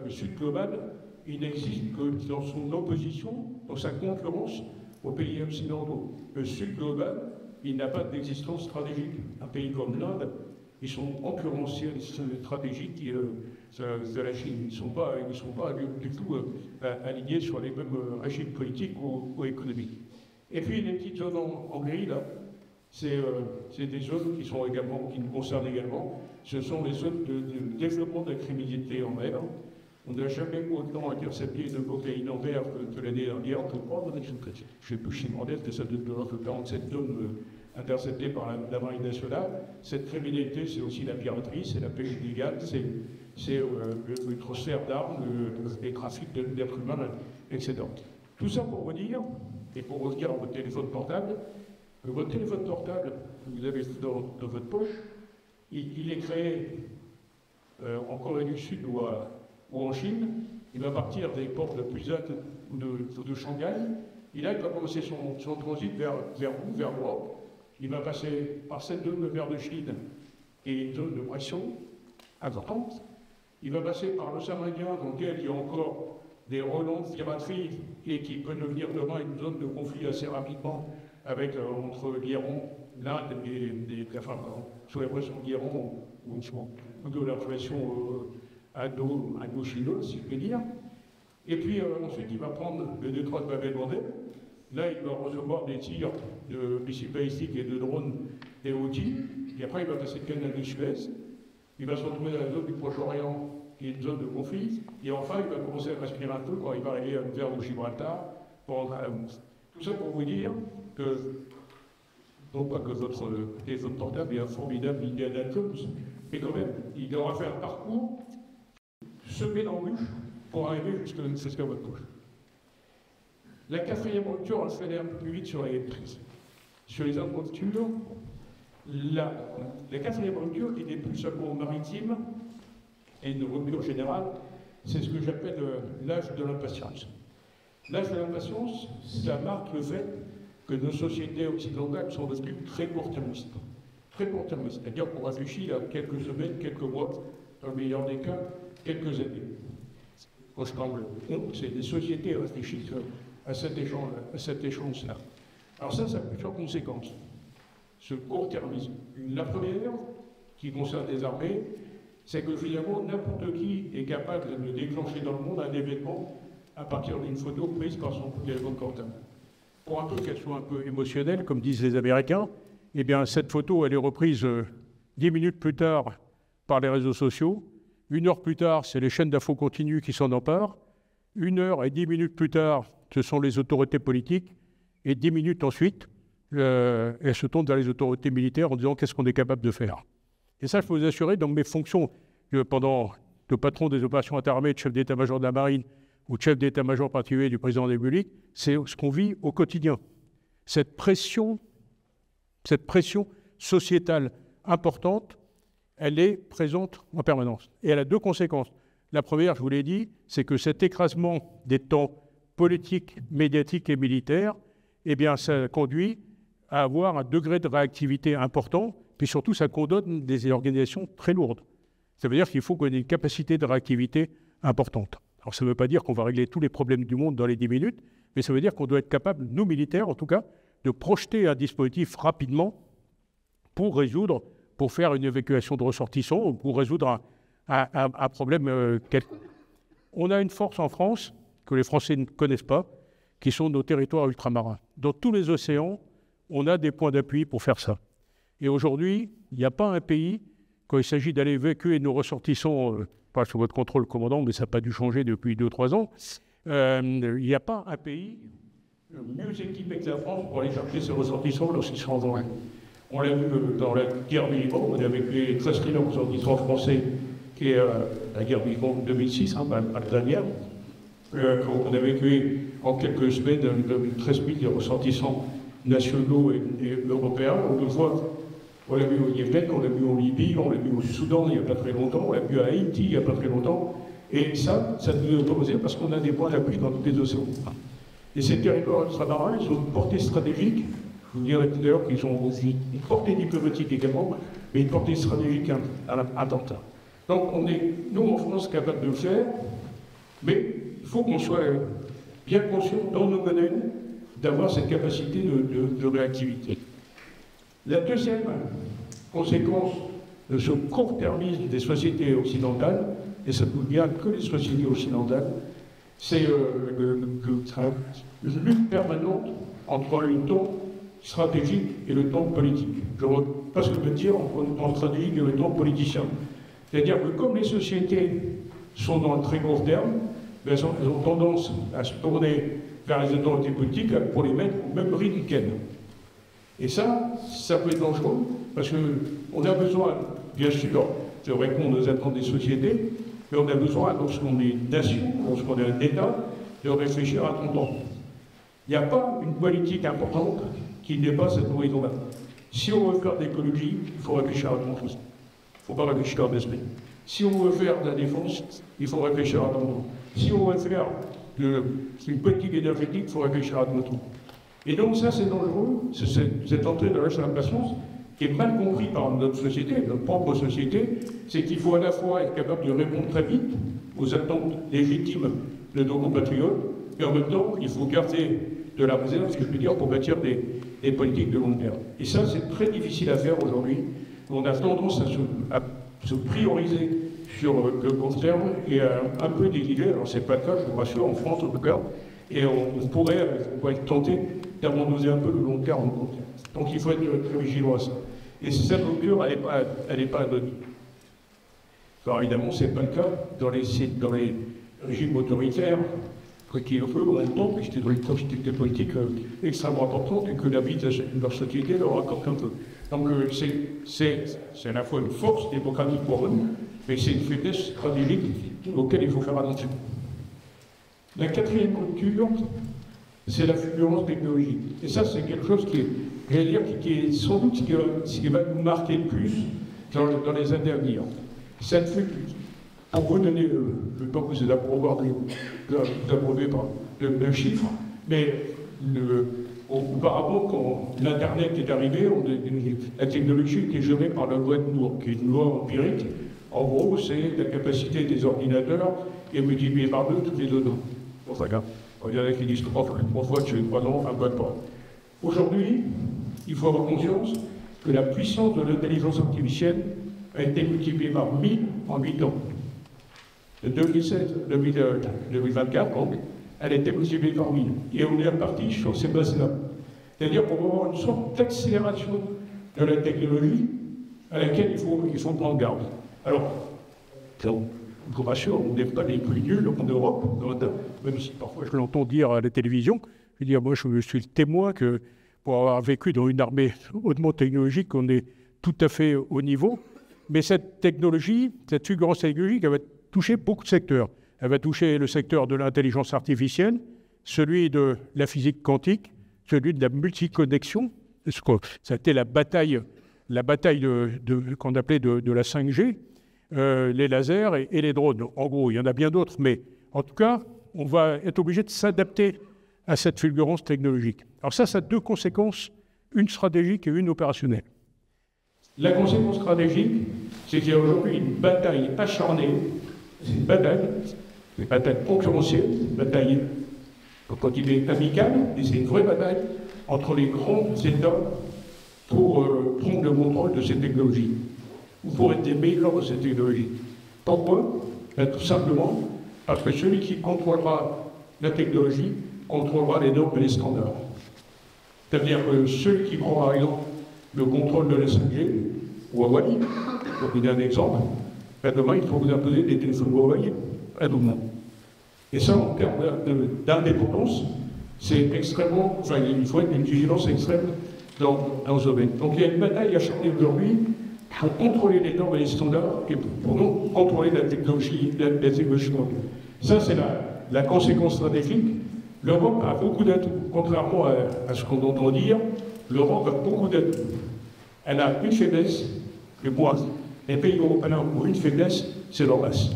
le Sud global, il n'existe que dans son opposition, dans sa concurrence aux pays occidentaux. Le Sud global, il n'a pas d'existence stratégique. Un pays comme l'Inde, ils sont concurrentiels stratégiques de la Chine. Ils ne sont pas du tout alignés sur les mêmes régimes politiques ou économiques. Et puis les petites zones en gris, là, c'est des zones qui nous concernent également. Ce sont les zones de développement de la criminalité en mer. On n'a jamais autant intercepté de cocaïne en mer que l'année dernière. Je ne sais plus si modeste, ça doit être 47 tonnes interceptées par la Marine nationale. Cette criminalité, c'est aussi la piraterie, c'est la pêche illégale, c'est le transfert d'armes, les trafics d'êtres humains, etc. Tout ça pour vous dire, et pour revenir à votre téléphone portable, que votre téléphone portable, vous avez dans votre poche, il est créé en Corée du Sud ou en Chine. Il va partir des ports de Busan ou de Shanghai. Et là, il va commencer son transit vers l'Europe. Il va passer par cette zone de mer de Chine et une zone de pression importante. Il va passer par l'océan Indien, dans lequel il y a encore des relents de piraterie et qui peut devenir demain une zone de conflit assez rapidement entre l'Iran, l'Inde sous la pression de l'Iran ou de la pression indo-chinoise, si je puis dire. Et puis ensuite, il va prendre le détroit de Bab-el-Mandeb. Là, il va recevoir des tirs de missiles balistiques et de drones des Houthis. Et après, il va passer le canal de Suez. Il va se retrouver dans la zone du Proche-Orient, qui est une zone de conflit. Et enfin, il va commencer à respirer un peu quand il va arriver vers le Gibraltar pour rentrer à la Mousse. Tout ça pour vous dire que, non pas que votre téléphone portable est un formidable Indiana Jones, mais quand même, il aura fait un parcours semé d'embûches pour arriver jusqu'à votre poche. La quatrième rupture, on se fait un peu plus vite sur les infrastructures. La quatrième rupture, qui n'est plus seulement maritime, et une rupture générale, c'est ce que j'appelle l'âge de l'impatience. L'âge de l'impatience, ça marque le fait que nos sociétés occidentales sont devenues très court-termistes. Très court-termistes, c'est-à-dire qu'on réfléchit à quelques semaines, quelques mois, dans le meilleur des cas, quelques années. quand je parle c'est des sociétés réfléchissent à cet échange-là. Alors ça a plusieurs conséquences. Ce court-termisme. La première, qui concerne les armées, c'est que finalement, n'importe qui est capable de déclencher dans le monde un événement à partir d'une photo prise par son téléphone portable. Pour un peu qu'elle soit un peu émotionnelle, comme disent les Américains, eh bien, cette photo, elle est reprise 10 minutes plus tard par les réseaux sociaux. 1 heure plus tard, c'est les chaînes d'infos continues qui s'en emparent. 1 heure et 10 minutes plus tard, ce sont les autorités politiques. Et 10 minutes ensuite, elles se tournent vers les autorités militaires en disant qu'est-ce qu'on est capable de faire. Et ça, je peux vous assurer, dans mes fonctions pendant de patron des opérations interarmées, de chef d'état-major de la marine ou de chef d'état-major particulier du président de la République, c'est ce qu'on vit au quotidien. Cette pression sociétale importante, elle est présente en permanence. Et elle a 2 conséquences. La première, je vous l'ai dit, c'est que cet écrasement des temps politiques, médiatiques et militaires, eh bien, ça conduit à avoir un degré de réactivité important, puis surtout, ça condamne des organisations très lourdes. Ça veut dire qu'il faut qu'on ait une capacité de réactivité importante. Alors, ça ne veut pas dire qu'on va régler tous les problèmes du monde dans les 10 minutes, mais ça veut dire qu'on doit être capable, nous militaires en tout cas, de projeter un dispositif rapidement pour faire une évacuation de ressortissants ou pour résoudre un problème quelconque. On a une force en France que les Français ne connaissent pas, qui sont nos territoires ultramarins. Dans tous les océans, on a des points d'appui pour faire ça. Et aujourd'hui, il n'y a pas un pays, quand il s'agit d'aller évacuer nos ressortissants, pas sous votre contrôle, commandant, mais ça n'a pas dû changer depuis 2-3 ans, il n'y a pas un pays mieux équipé que la France pour aller chercher ses ressortissants lorsqu'ils sont en danger. On l'a vu dans la guerre militaire, on a évacué 13 000 ressortissants français, qui est la guerre militaire de 2006, pas la dernière. On a évacué en quelques semaines 13 000 ressortissants nationaux et européens. On le voit, on l'a vu au Yémen, on l'a vu en Libye, on l'a vu au Soudan il n'y a pas très longtemps, on l'a vu à Haïti il n'y a pas très longtemps. Et ça nous est autorisé parce qu'on a des points d'appui dans tous les océans. Et ces territoires ultramarins, ils ont une portée stratégique. Je vous dirai tout à l'heure qu'ils ont aussi une portée diplomatique également, mais une portée stratégique importante. Donc on est, nous en France, capables de le faire, mais il faut qu'on soit bien conscient dans nos domaines d'avoir cette capacité de réactivité. La deuxième conséquence de ce court-termisme des sociétés occidentales, et ça ne touche bien que les sociétés occidentales, c'est une lutte permanente entre le temps stratégique et le temps politique. Je ne veux pas ce que je veux dire entre le temps stratégique et le temps politicien. C'est-à-dire que comme les sociétés sont dans un très court terme, elles ont tendance à se tourner vers les autorités politiques pour les mettre au même rythme qu'elles. Et ça peut être dangereux, parce qu'on a besoin, bien sûr, de répondre aux attentes des sociétés, mais on a besoin, lorsqu'on est une nation, lorsqu'on est un État, de réfléchir à ton temps. Il n'y a pas une politique importante qui n'est pas cette horizon-là. Si on veut faire de l'écologie, il faut réfléchir à ton temps. Il ne faut pas réfléchir à l'esprit. Si on veut faire de la défense, il faut réfléchir à ton temps. Si on veut faire une politique énergétique, il faut réfléchir à ton temps. Et donc ça, c'est dangereux, cette entrée dans l'impatience, qui est mal compris par notre société, notre propre société, c'est qu'il faut à la fois être capable de répondre très vite aux attentes légitimes de nos compatriotes, et en même temps, il faut garder de la réserve, ce que je peux dire, pour bâtir des politiques de long terme. Et ça, c'est très difficile à faire aujourd'hui. On a tendance à se prioriser sur le court terme et un peu déliger. Alors, c'est pas le cas, je vous rassure, en France en tout cas, et on pourrait être tenté d'abandonner un peu le long terme. Donc, il faut être très vigilant à ça. Et cette rupture, elle n'est pas anonyme. Alors, évidemment, ce n'est pas le cas dans les régimes autoritaires, qui eux ont longtemps, mais c'était des politiques extrêmement importantes et que la vie de leur société leur accorde un peu. Donc c'est à la fois une force démocratique pour eux, mais c'est une faiblesse stratégique auquel il faut faire attention. La quatrième rupture, c'est la fulgurance technologique. Et ça, c'est quelque chose qui est sans doute ce qui va nous marquer le plus dans les années à venir. Cette pour vous donner, je ne vais pas vous approuver le chiffre, mais auparavant, quand l'Internet est arrivé, la technologie était gérée par la loi de Moore, qui est une loi empirique. En gros, c'est la capacité des ordinateurs et multiplié par 2 toutes les données. Bon, regarde, il y en a qui disent 3 fois que j'ai 3 ans, un code pas. Aujourd'hui, il faut avoir conscience que la puissance de l'intelligence artificielle a été multipliée par 1000 en 8 ans. De 2016 à 2024, elle a été multipliée par 1000. Et on est reparti sur ces bases-là. C'est-à-dire qu'on va avoir une sorte d'accélération de la technologie à laquelle il faut prendre garde. Alors, je vous rassure, on n'est pas les plus nuls en Europe, même si parfois je l'entends dire à la télévision. Je veux dire, moi, je suis le témoin que pour avoir vécu dans une armée hautement technologique, on est tout à fait au niveau. Mais cette technologie, cette fulgurance technologique, elle va toucher beaucoup de secteurs. Elle va toucher le secteur de l'intelligence artificielle, celui de la physique quantique, celui de la multiconnexion. Ça a été la bataille qu'on appelait de la 5G, les lasers et les drones. En gros, il y en a bien d'autres, mais en tout cas, on va être obligé de s'adapter à cette fulgurance technologique. Alors ça a 2 conséquences, une stratégique et une opérationnelle. La conséquence stratégique, c'est qu'il y a aujourd'hui une bataille acharnée, c'est une bataille concurrentielle, une bataille, quand il est amical, et c'est une vraie bataille entre les grands États pour prendre le contrôle de ces technologies, ou pour être des meilleurs de ces technologies. Pourquoi? Tout simplement parce que celui qui contrôlera la technologie contrôlera les normes et les standards. C'est-à-dire que celui qui prend par exemple le contrôle de la 5G ou Huawei, pour vous donner un exemple, demain il faut vous imposer des téléphones Huawei à tout le monde. Et ça, en termes d'indépendance, c'est extrêmement, enfin il faut être une vigilance extrême dans ce domaine. Donc il y a une bataille acharnée aujourd'hui pour contrôler les normes et les standards et pour nous contrôler la technologie, la technologie. Ça, c'est la conséquence stratégique. L'Europe a beaucoup d'atouts. Contrairement à ce qu'on entend dire, l'Europe a beaucoup d'atouts. Elle a une faiblesse, que moi, les pays européens ont une faiblesse, c'est leur masse.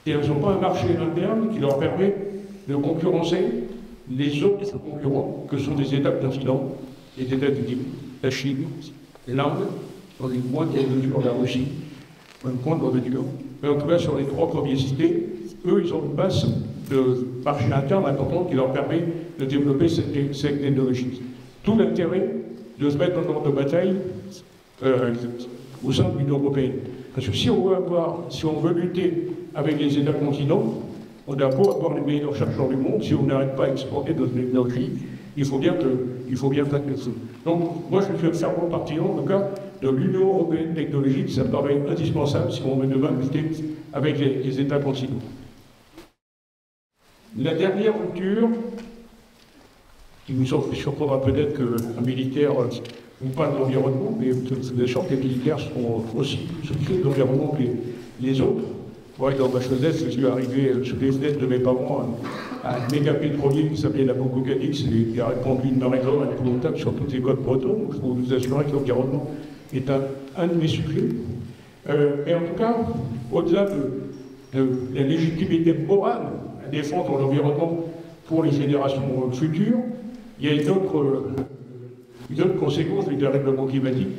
Et elles n'ont pas un marché interne qui leur permet de concurrencer les autres concurrents, que sont les États continents, les États-Unis, la Chine, l'Inde, dans une moindre mesure la Russie, une moindre mesure. Mais en tout cas, sur les 3 premiers cités, eux, ils ont une base de marché interne importante qui leur permet de développer cette technologie. Tout l'intérêt de se mettre dans l'ordre de bataille au sein de l'Union européenne. Parce que si on veut lutter avec les États continents, on a beau avoir les meilleurs chercheurs du monde, si on n'arrête pas à exporter notre technologie, il faut bien faire quelque chose. Donc, moi, je suis fermement partisan, en tout cas, de l'Union européenne technologique, ça me paraît indispensable si on veut demain lutter avec les États continentaux. La dernière rupture, qui vous surprendra peut-être qu'un militaire vous parle de l'environnement, mais bien sûr que les militaires sont aussi soucieux de l'environnement que les autres. Moi, dans ma jeunesse, je suis arrivé sous les fenêtres de mes parents à un méga pétrolier qui s'appelait la Bocogadix et qui a répandu une marée d'or épouvantable sur toutes les côtes bretonnes. Je peux vous assurer que l'environnement est un de mes sujets. Mais en tout cas, au-delà de la légitimité morale à défendre l'environnement pour les générations futures, il y a une autre conséquence du dérèglement climatique.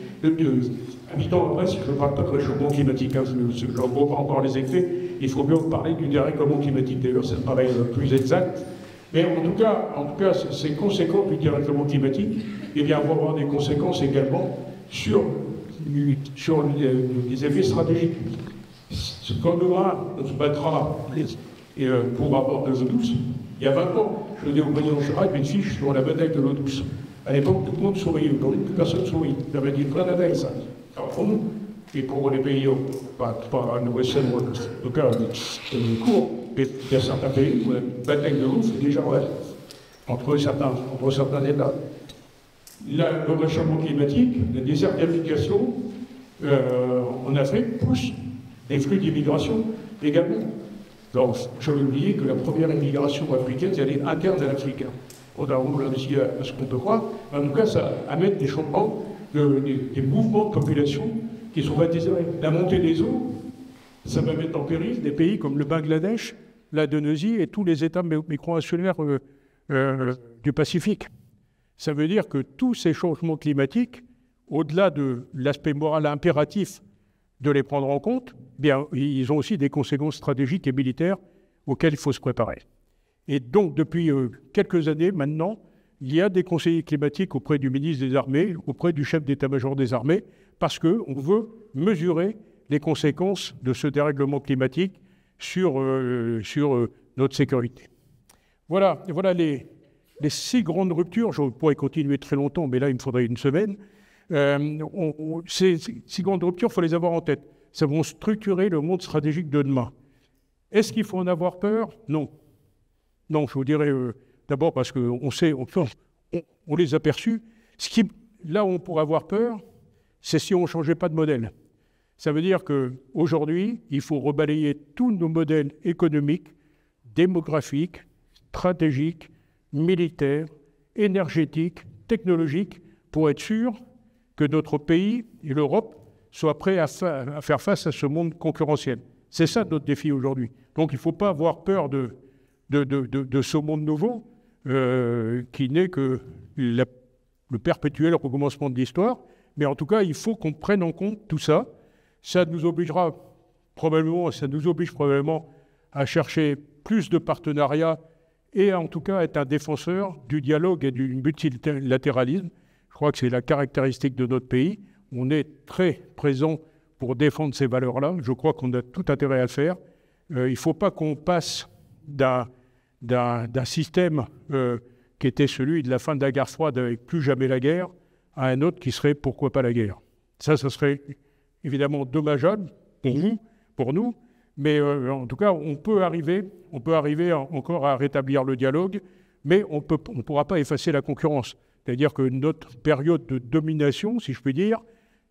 Habitant en Brest, je ne parle pas de réchauffement climatique, je ne vois pas encore les effets, il faut mieux parler du dérèglement climatique, d'ailleurs ça me paraît plus exact. Mais en tout cas, ces conséquences du dérèglement climatique, eh bien, vont avoir des conséquences également sur les effets stratégiques. Quand demain, on se battra pour avoir de l'eau douce, il y a 20 ans, je dis au président Chirac une fiche sur la bataille de l'eau douce. À l'époque, tout le monde souriait, aujourd'hui, plus personne sourit. Ça veut dire plein d'abeilles, ça. Alors, pour nous, et pour les pays, pas à l'ouest, en tout cas, court, il y a certains pays où la bataille de l'eau, c'est déjà vrai, entre certains États. Le réchauffement climatique, la désertification en Afrique pousse les flux d'immigration également. Donc, j'avais oublié que la première immigration africaine, c'est elle est interne à l'Afrique. On a réussi à ce qu'on peut croire. En tout cas, ça amène des changements, des mouvements de population qui sont désirés. La montée des eaux, ça va mettre en péril des pays comme le Bangladesh, l'Indonésie et tous les États micro-insulaires du Pacifique. Ça veut dire que tous ces changements climatiques, au-delà de l'aspect moral impératif de les prendre en compte, bien, ils ont aussi des conséquences stratégiques et militaires auxquelles il faut se préparer. Et donc, depuis quelques années maintenant, il y a des conseillers climatiques auprès du ministre des Armées, auprès du chef d'état-major des armées, parce qu'on veut mesurer les conséquences de ce dérèglement climatique sur notre sécurité. Voilà les 6 grandes ruptures. Je pourrais continuer très longtemps, mais là, il me faudrait une semaine. Ces 6 grandes ruptures, il faut les avoir en tête. Ça va structurer le monde stratégique de demain. Est-ce qu'il faut en avoir peur? Non. Non, je vous dirais d'abord parce qu'on sait, on les a perçus. Là où on pourrait avoir peur, c'est si on ne changeait pas de modèle. Ça veut dire qu'aujourd'hui, il faut rebalayer tous nos modèles économiques, démographiques, stratégiques, militaires, énergétiques, technologiques, pour être sûr que notre pays et l'Europe soient prêts à faire face à ce monde concurrentiel. C'est ça notre défi aujourd'hui. Donc il ne faut pas avoir peur de ce monde nouveau qui n'est que le perpétuel recommencement de l'histoire. Mais en tout cas, il faut qu'on prenne en compte tout ça. Ça nous oblige probablement à chercher plus de partenariats et en tout cas être un défenseur du dialogue et du multilatéralisme. Je crois que c'est la caractéristique de notre pays. On est très présent pour défendre ces valeurs-là. Je crois qu'on a tout intérêt à le faire. Il ne faut pas qu'on passe d'un système qui était celui de la fin de la guerre froide avec plus jamais la guerre à un autre qui serait pourquoi pas la guerre. Ça serait évidemment dommageable pour nous, mais en tout cas, on peut arriver encore à rétablir le dialogue, mais on ne pourra pas effacer la concurrence. C'est-à-dire que notre période de domination, si je puis dire,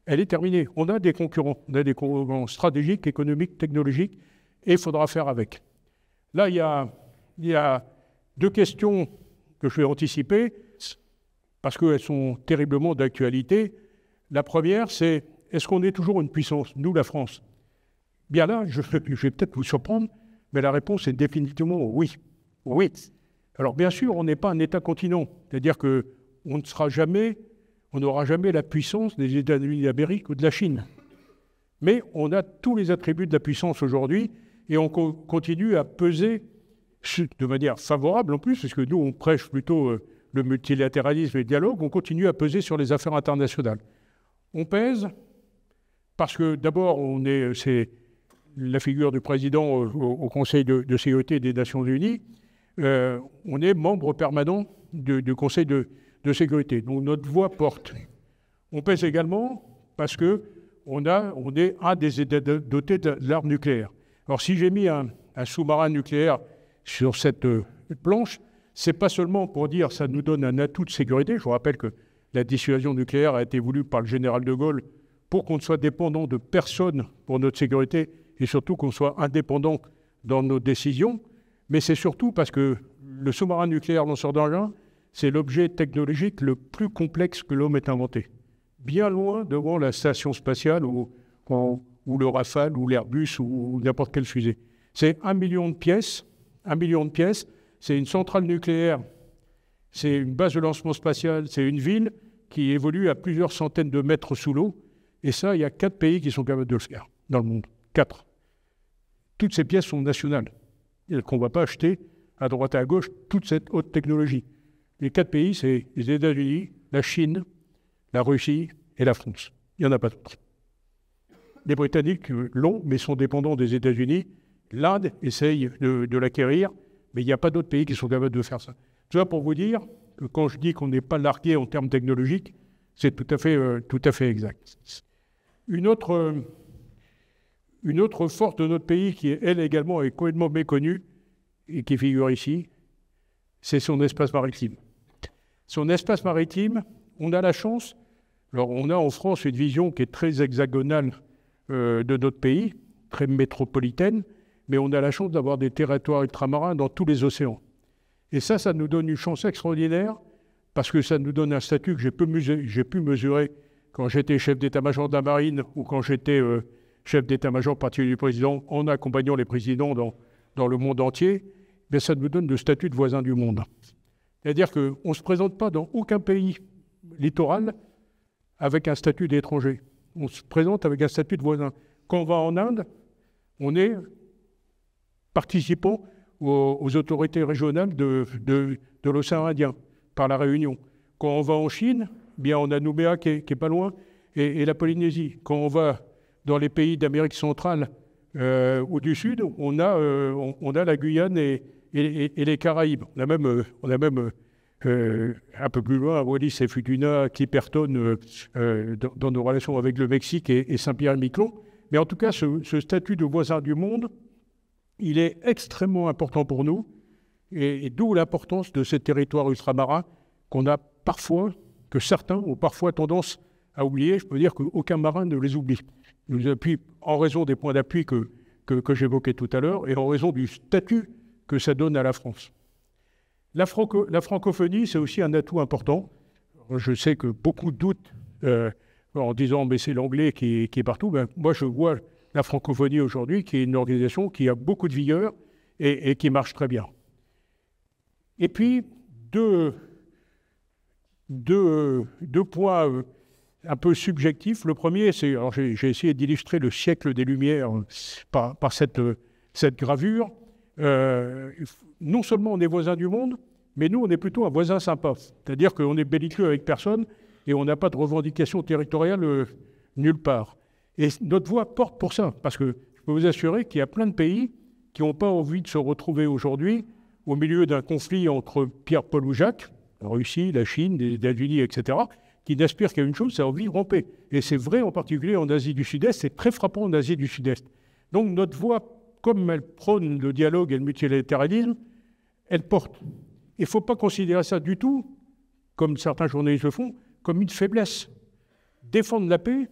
elle est terminée. On a des concurrents stratégiques, économiques, technologiques, et il faudra faire avec. Là, il y a 2 questions que je vais anticiper, parce qu'elles sont terriblement d'actualité. La première, c'est est-ce qu'on est toujours une puissance, nous, la France? Bien là, je vais peut-être vous surprendre, mais la réponse est définitivement oui. Oui. Alors bien sûr, on n'est pas un État-continent, c'est-à-dire qu'on n'aura jamais la puissance des États-Unis d'Amérique ou de la Chine. Mais on a tous les attributs de la puissance aujourd'hui et on continue à peser de manière favorable en plus, parce que nous, on prêche plutôt le multilatéralisme et le dialogue, on continue à peser sur les affaires internationales. On pèse parce que d'abord, c'est la figure du président au Conseil de sécurité des Nations Unies. On est membre permanent du Conseil de sécurité. Donc notre voix porte. On pèse également parce qu'on est un des États dotés de l'arme nucléaire. Alors si j'ai mis un sous-marin nucléaire sur cette planche, c'est pas seulement pour dire ça nous donne un atout de sécurité. Je vous rappelle que la dissuasion nucléaire a été voulue par le général de Gaulle pour qu'on ne soit dépendant de personne pour notre sécurité et surtout qu'on soit indépendant dans nos décisions. Mais c'est surtout parce que le sous-marin nucléaire lanceur d'engins, c'est l'objet technologique le plus complexe que l'homme ait inventé. Bien loin devant la station spatiale ou le Rafale ou l'Airbus ou n'importe quelle fusée. C'est 1 million de pièces. 1 million de pièces, c'est une centrale nucléaire, c'est une base de lancement spatial, c'est une ville qui évolue à plusieurs centaines de mètres sous l'eau. Et ça, il y a 4 pays qui sont capables de le faire dans le monde. 4. Toutes ces pièces sont nationales. Qu'on ne va pas acheter à droite et à gauche toute cette haute technologie. Les 4 pays, c'est les États-Unis, la Chine, la Russie et la France. Il n'y en a pas d'autres. Les Britanniques l'ont, mais sont dépendants des États-Unis. L'Inde essaye de l'acquérir, mais il n'y a pas d'autres pays qui sont capables de faire ça. Tout ça pour vous dire que quand je dis qu'on n'est pas largué en termes technologiques, c'est tout à fait exact. Une autre force de notre pays qui, elle également, est complètement méconnue et qui figure ici, c'est son espace maritime. Son espace maritime, on a la chance, alors on a en France une vision qui est très hexagonale de notre pays, très métropolitaine, mais on a la chance d'avoir des territoires ultramarins dans tous les océans. Et ça nous donne une chance extraordinaire parce que ça nous donne un statut que j'ai pu mesurer quand j'étais chef d'état-major de la marine ou quand j'étais chef d'état-major particulier du président en accompagnant les présidents dans le monde entier. Mais ça nous donne le statut de voisin du monde. C'est-à-dire qu'on ne se présente pas dans aucun pays littoral avec un statut d'étranger. On se présente avec un statut de voisin. quand on va en Inde, on est participant aux autorités régionales de l'océan Indien, par la Réunion. Quand on va en Chine, bien on a Nouméa qui est pas loin, et la Polynésie. Quand on va dans les pays d'Amérique centrale ou du Sud, on a la Guyane et les Caraïbes. On a même un peu plus loin, Wallis et Futuna, Clipperton, dans nos relations avec le Mexique et Saint-Pierre-et-Miquelon. Mais en tout cas, ce statut de voisin du monde, il est extrêmement important pour nous, et d'où l'importance de ces territoires ultramarins qu'on a parfois, que certains ont parfois tendance à oublier. Je peux dire qu'aucun marin ne les oublie. Ils nous appuient en raison des points d'appui que j'évoquais tout à l'heure et en raison du statut que ça donne à la France. La francophonie, c'est aussi un atout important. Je sais que beaucoup doutent en disant « mais c'est l'anglais qui est partout ». Ben, moi, je vois la francophonie aujourd'hui qui est une organisation qui a beaucoup de vigueur et qui marche très bien. Et puis, deux points un peu subjectifs. Le premier, c'est, alors j'ai essayé d'illustrer le siècle des Lumières par cette gravure. Non seulement on est voisins du monde, mais nous, on est plutôt un voisin sympa. C'est-à-dire qu'on est belliqueux avec personne et on n'a pas de revendication territoriale nulle part. Et notre voix porte pour ça, parce que je peux vous assurer qu'il y a plein de pays qui n'ont pas envie de se retrouver aujourd'hui au milieu d'un conflit entre Pierre, Paul ou Jacques, la Russie, la Chine, les États-Unis, etc., qui n'aspirent qu'à une chose, c'est envie de romper. Et c'est vrai en particulier en Asie du Sud-Est, c'est très frappant en Asie du Sud-Est. Donc notre voix, comme elle prône le dialogue et le multilatéralisme, elle porte. Il ne faut pas considérer ça du tout, comme certains journalistes le font, comme une faiblesse. Défendre la paix,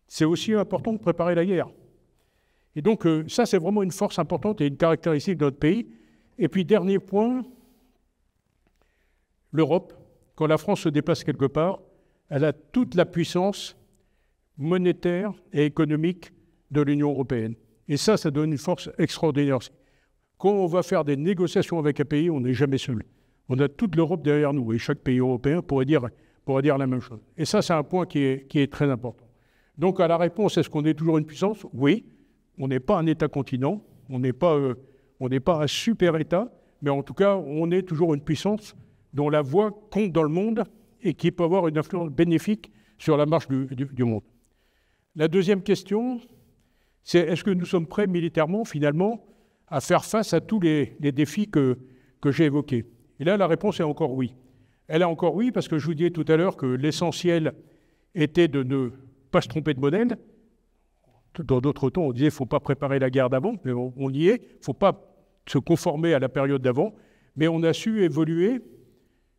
c'est aussi important que préparer la guerre. Et donc ça, c'est vraiment une force importante et une caractéristique de notre pays. Et puis dernier point, l'Europe, quand la France se déplace quelque part, elle a toute la puissance monétaire et économique de l'Union européenne. Et ça donne une force extraordinaire. Quand on va faire des négociations avec un pays, on n'est jamais seul. On a toute l'Europe derrière nous, et chaque pays européen pourrait dire la même chose. Et ça, c'est un point qui est très important. Donc, à la réponse, est-ce qu'on est toujours une puissance? Oui. On n'est pas un État-continent, on n'est pas un super-État, mais en tout cas, on est toujours une puissance dont la voix compte dans le monde et qui peut avoir une influence bénéfique sur la marche du monde. La deuxième question, c'est est-ce que nous sommes prêts militairement, finalement, à faire face à tous les défis que j'ai évoqués? Et là, la réponse est encore oui. Elle est encore oui parce que je vous disais tout à l'heure que l'essentiel était de ne pas se tromper de modèle. Dans d'autres temps, on disait qu'il ne faut pas préparer la guerre d'avant, mais on y est. Il ne faut pas se conformer à la période d'avant, mais on a su évoluer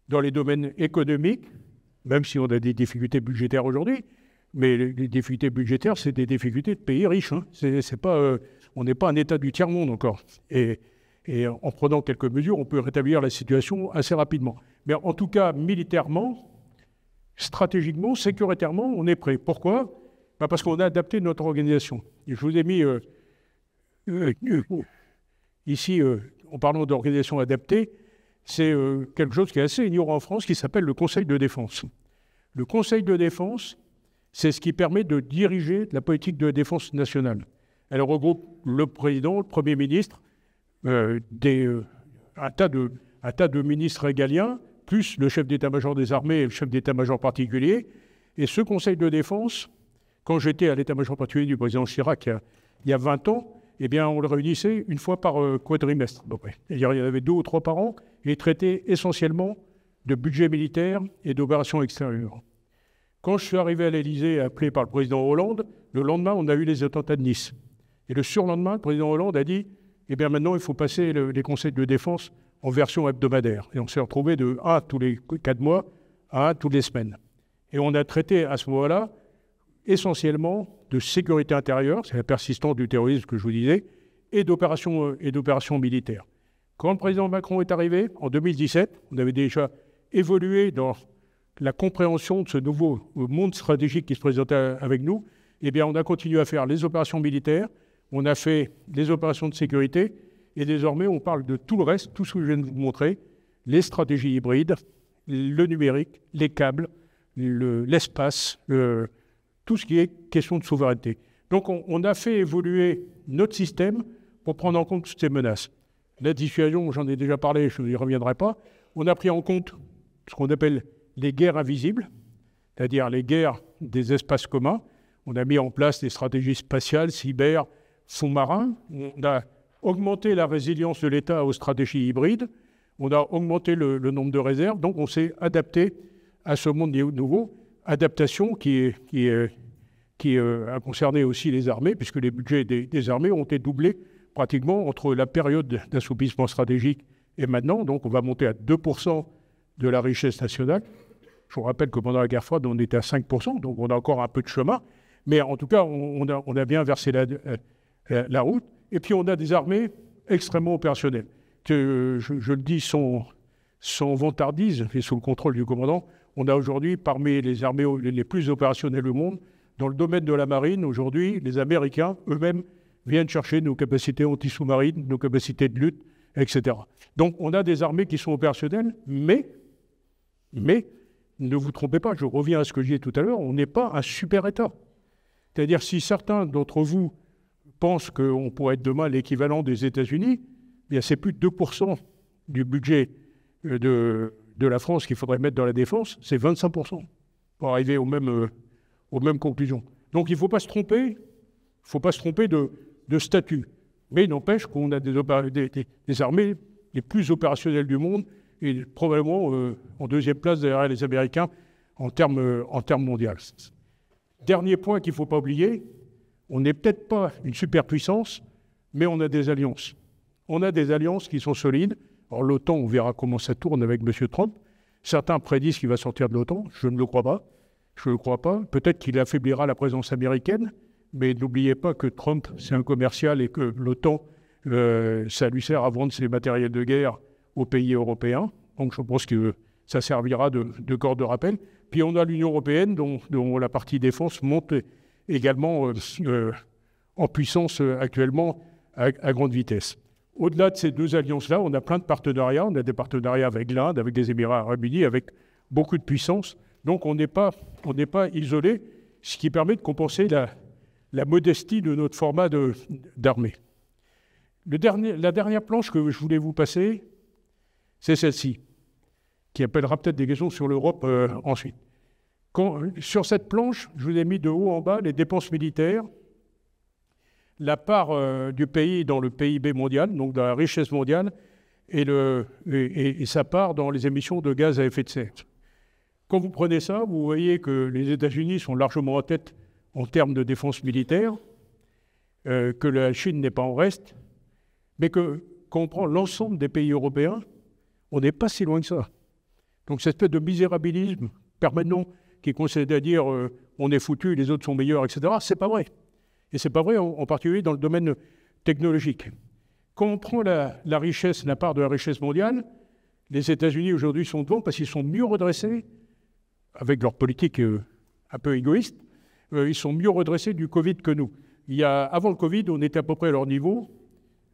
dans les domaines économiques, même si on a des difficultés budgétaires aujourd'hui, mais les difficultés budgétaires, c'est des difficultés de pays riches. Hein. On n'est pas un État du tiers-monde encore. Et en prenant quelques mesures, on peut rétablir la situation assez rapidement. Mais en tout cas, militairement, stratégiquement, sécuritairement, on est prêt. Pourquoi? Parce qu'on a adapté notre organisation. Et je vous ai mis ici, en parlant d'organisation adaptée, c'est quelque chose qui est assez ignorant en France, qui s'appelle le Conseil de défense. Le Conseil de défense, c'est ce qui permet de diriger la politique de défense nationale. Elle regroupe le président, le Premier ministre, un tas de ministres régaliens, plus le chef d'état-major des armées et le chef d'état-major particulier. Et ce Conseil de défense, quand j'étais à l'état-major particulier du président Chirac il y a 20 ans, eh bien, on le réunissait une fois par quadrimestre. Il y en avait 2 ou 3 par an, et traitait essentiellement de budget militaire et d'opérations extérieures. Quand je suis arrivé à l'Élysée, appelé par le président Hollande, le lendemain, on a eu les attentats de Nice. Et le surlendemain, le président Hollande a dit « Eh bien, maintenant, il faut passer les conseils de défense en version hebdomadaire. » Et on s'est retrouvé de 1 tous les 4 mois à 1 toutes les semaines. Et on a traité à ce moment-là essentiellement de sécurité intérieure, c'est la persistance du terrorisme que je vous disais, et d'opérations militaires. Quand le président Macron est arrivé, en 2017, on avait déjà évolué dans la compréhension de ce nouveau monde stratégique qui se présentait avec nous. Eh bien, on a continué à faire les opérations militaires, on a fait les opérations de sécurité, et désormais, on parle de tout le reste, tout ce que je viens de vous montrer, les stratégies hybrides, le numérique, les câbles, l'espace, tout ce qui est question de souveraineté. Donc on a fait évoluer notre système pour prendre en compte toutes ces menaces. La dissuasion, j'en ai déjà parlé, je n'y reviendrai pas. On a pris en compte ce qu'on appelle les guerres invisibles, c'est-à-dire les guerres des espaces communs. On a mis en place des stratégies spatiales, cyber, fonds marins. On a augmenté la résilience de l'État aux stratégies hybrides. On a augmenté le nombre de réserves. Donc on s'est adapté à ce monde nouveau. Adaptation qui a concerné aussi les armées, puisque les budgets des armées ont été doublés pratiquement entre la période d'assouplissement stratégique et maintenant. Donc on va monter à 2% de la richesse nationale. Je vous rappelle que pendant la guerre froide, on était à 5%, donc on a encore un peu de chemin. Mais en tout cas, on a bien versé la route. Et puis on a des armées extrêmement opérationnelles, que je le dis sans vantardise et sous le contrôle du commandant. On a aujourd'hui, parmi les armées les plus opérationnelles au monde, dans le domaine de la marine, aujourd'hui, les Américains eux-mêmes viennent chercher nos capacités anti-sous-marines, nos capacités de lutte, etc. Donc on a des armées qui sont opérationnelles, mais ne vous trompez pas, je reviens à ce que je disais tout à l'heure, on n'est pas un super État. C'est-à-dire si certains d'entre vous pensent qu'on pourrait être demain l'équivalent des États-Unis, bien c'est plus de 2% du budget de la France qu'il faudrait mettre dans la défense, c'est 25% pour arriver aux mêmes conclusions. Donc il ne faut pas se tromper, de statut. Mais il n'empêche qu'on a des armées les plus opérationnelles du monde et probablement en deuxième place derrière les Américains en termes mondiaux. Dernier point qu'il ne faut pas oublier, on n'est peut-être pas une superpuissance, mais on a des alliances. On a des alliances qui sont solides. Alors l'OTAN, on verra comment ça tourne avec M. Trump. Certains prédisent qu'il va sortir de l'OTAN. Je ne le crois pas. Peut-être qu'il affaiblira la présence américaine, mais n'oubliez pas que Trump, c'est un commercial et que l'OTAN, ça lui sert à vendre ses matériels de guerre aux pays européens. Donc je pense que ça servira de corde de rappel. Puis on a l'Union européenne dont la partie défense monte également en puissance actuellement à grande vitesse. Au-delà de ces deux alliances-là, on a plein de partenariats. On a des partenariats avec l'Inde, avec les Émirats arabes unis, avec beaucoup de puissance. Donc on n'est pas isolé, ce qui permet de compenser la modestie de notre format d'armée. La dernière planche que je voulais vous passer, c'est celle-ci, qui appellera peut-être des questions sur l'Europe ensuite. Sur cette planche, je vous ai mis de haut en bas les dépenses militaires, la part du pays dans le PIB mondial, donc dans la richesse mondiale, et sa part dans les émissions de gaz à effet de serre. Quand vous prenez ça, vous voyez que les États-Unis sont largement en tête en termes de défense militaire, que la Chine n'est pas en reste, mais que quand on prend l'ensemble des pays européens, on n'est pas si loin que ça. Donc cette espèce de misérabilisme permanent qui consiste à dire on est foutu, les autres sont meilleurs, etc., c'est pas vrai. Et c'est pas vrai en particulier dans le domaine technologique. Quand on prend la richesse, la part de la richesse mondiale, les États-Unis aujourd'hui sont devant parce qu'ils sont mieux redressés, avec leur politique un peu égoïste, ils sont mieux redressés du Covid que nous. Avant le Covid, on était à peu près à leur niveau,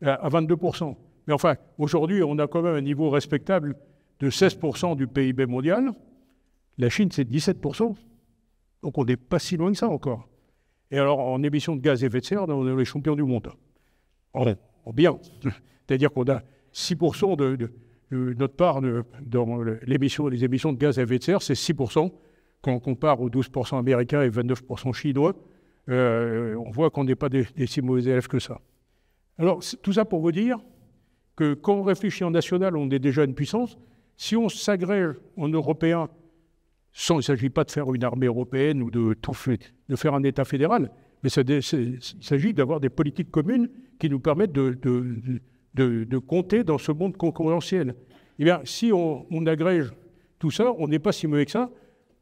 à 22%. Mais enfin, aujourd'hui, on a quand même un niveau respectable de 16% du PIB mondial. La Chine, c'est 17%. Donc on n'est pas si loin que ça encore. Et alors, en émissions de gaz à effet de serre, on est les champions du monde. Bien. C'est-à-dire qu'on a 6% de notre part dans les émissions de gaz à effet de serre, c'est 6%. Quand on compare aux 12% américains et 29% chinois, on voit qu'on n'est pas des si mauvais élèves que ça. Alors, tout ça pour vous dire que quand on réfléchit en national, on est déjà une puissance. Si on s'agrège en européen, il ne s'agit pas de faire une armée européenne ou de faire un État fédéral, mais il s'agit d'avoir des politiques communes qui nous permettent de compter dans ce monde concurrentiel. Eh bien, si on agrège tout ça, on n'est pas si mauvais que ça,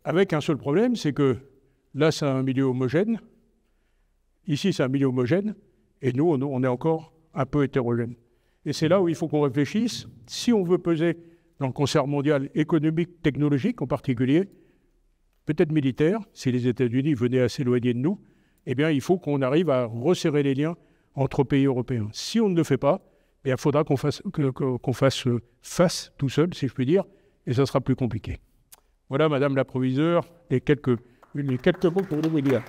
avec un seul problème, c'est que là, c'est un milieu homogène, ici, c'est un milieu homogène, et nous, on est encore un peu hétérogène. Et c'est là où il faut qu'on réfléchisse. Si on veut peser dans le concert mondial économique, technologique en particulier, peut-être militaire, si les États-Unis venaient à s'éloigner de nous, eh bien, il faut qu'on arrive à resserrer les liens entre pays européens. Si on ne le fait pas, eh bien, il faudra qu'on fasse face tout seul, si je puis dire, et ça sera plus compliqué. Voilà, Madame la Proviseure, les quelques mots pour vous dire.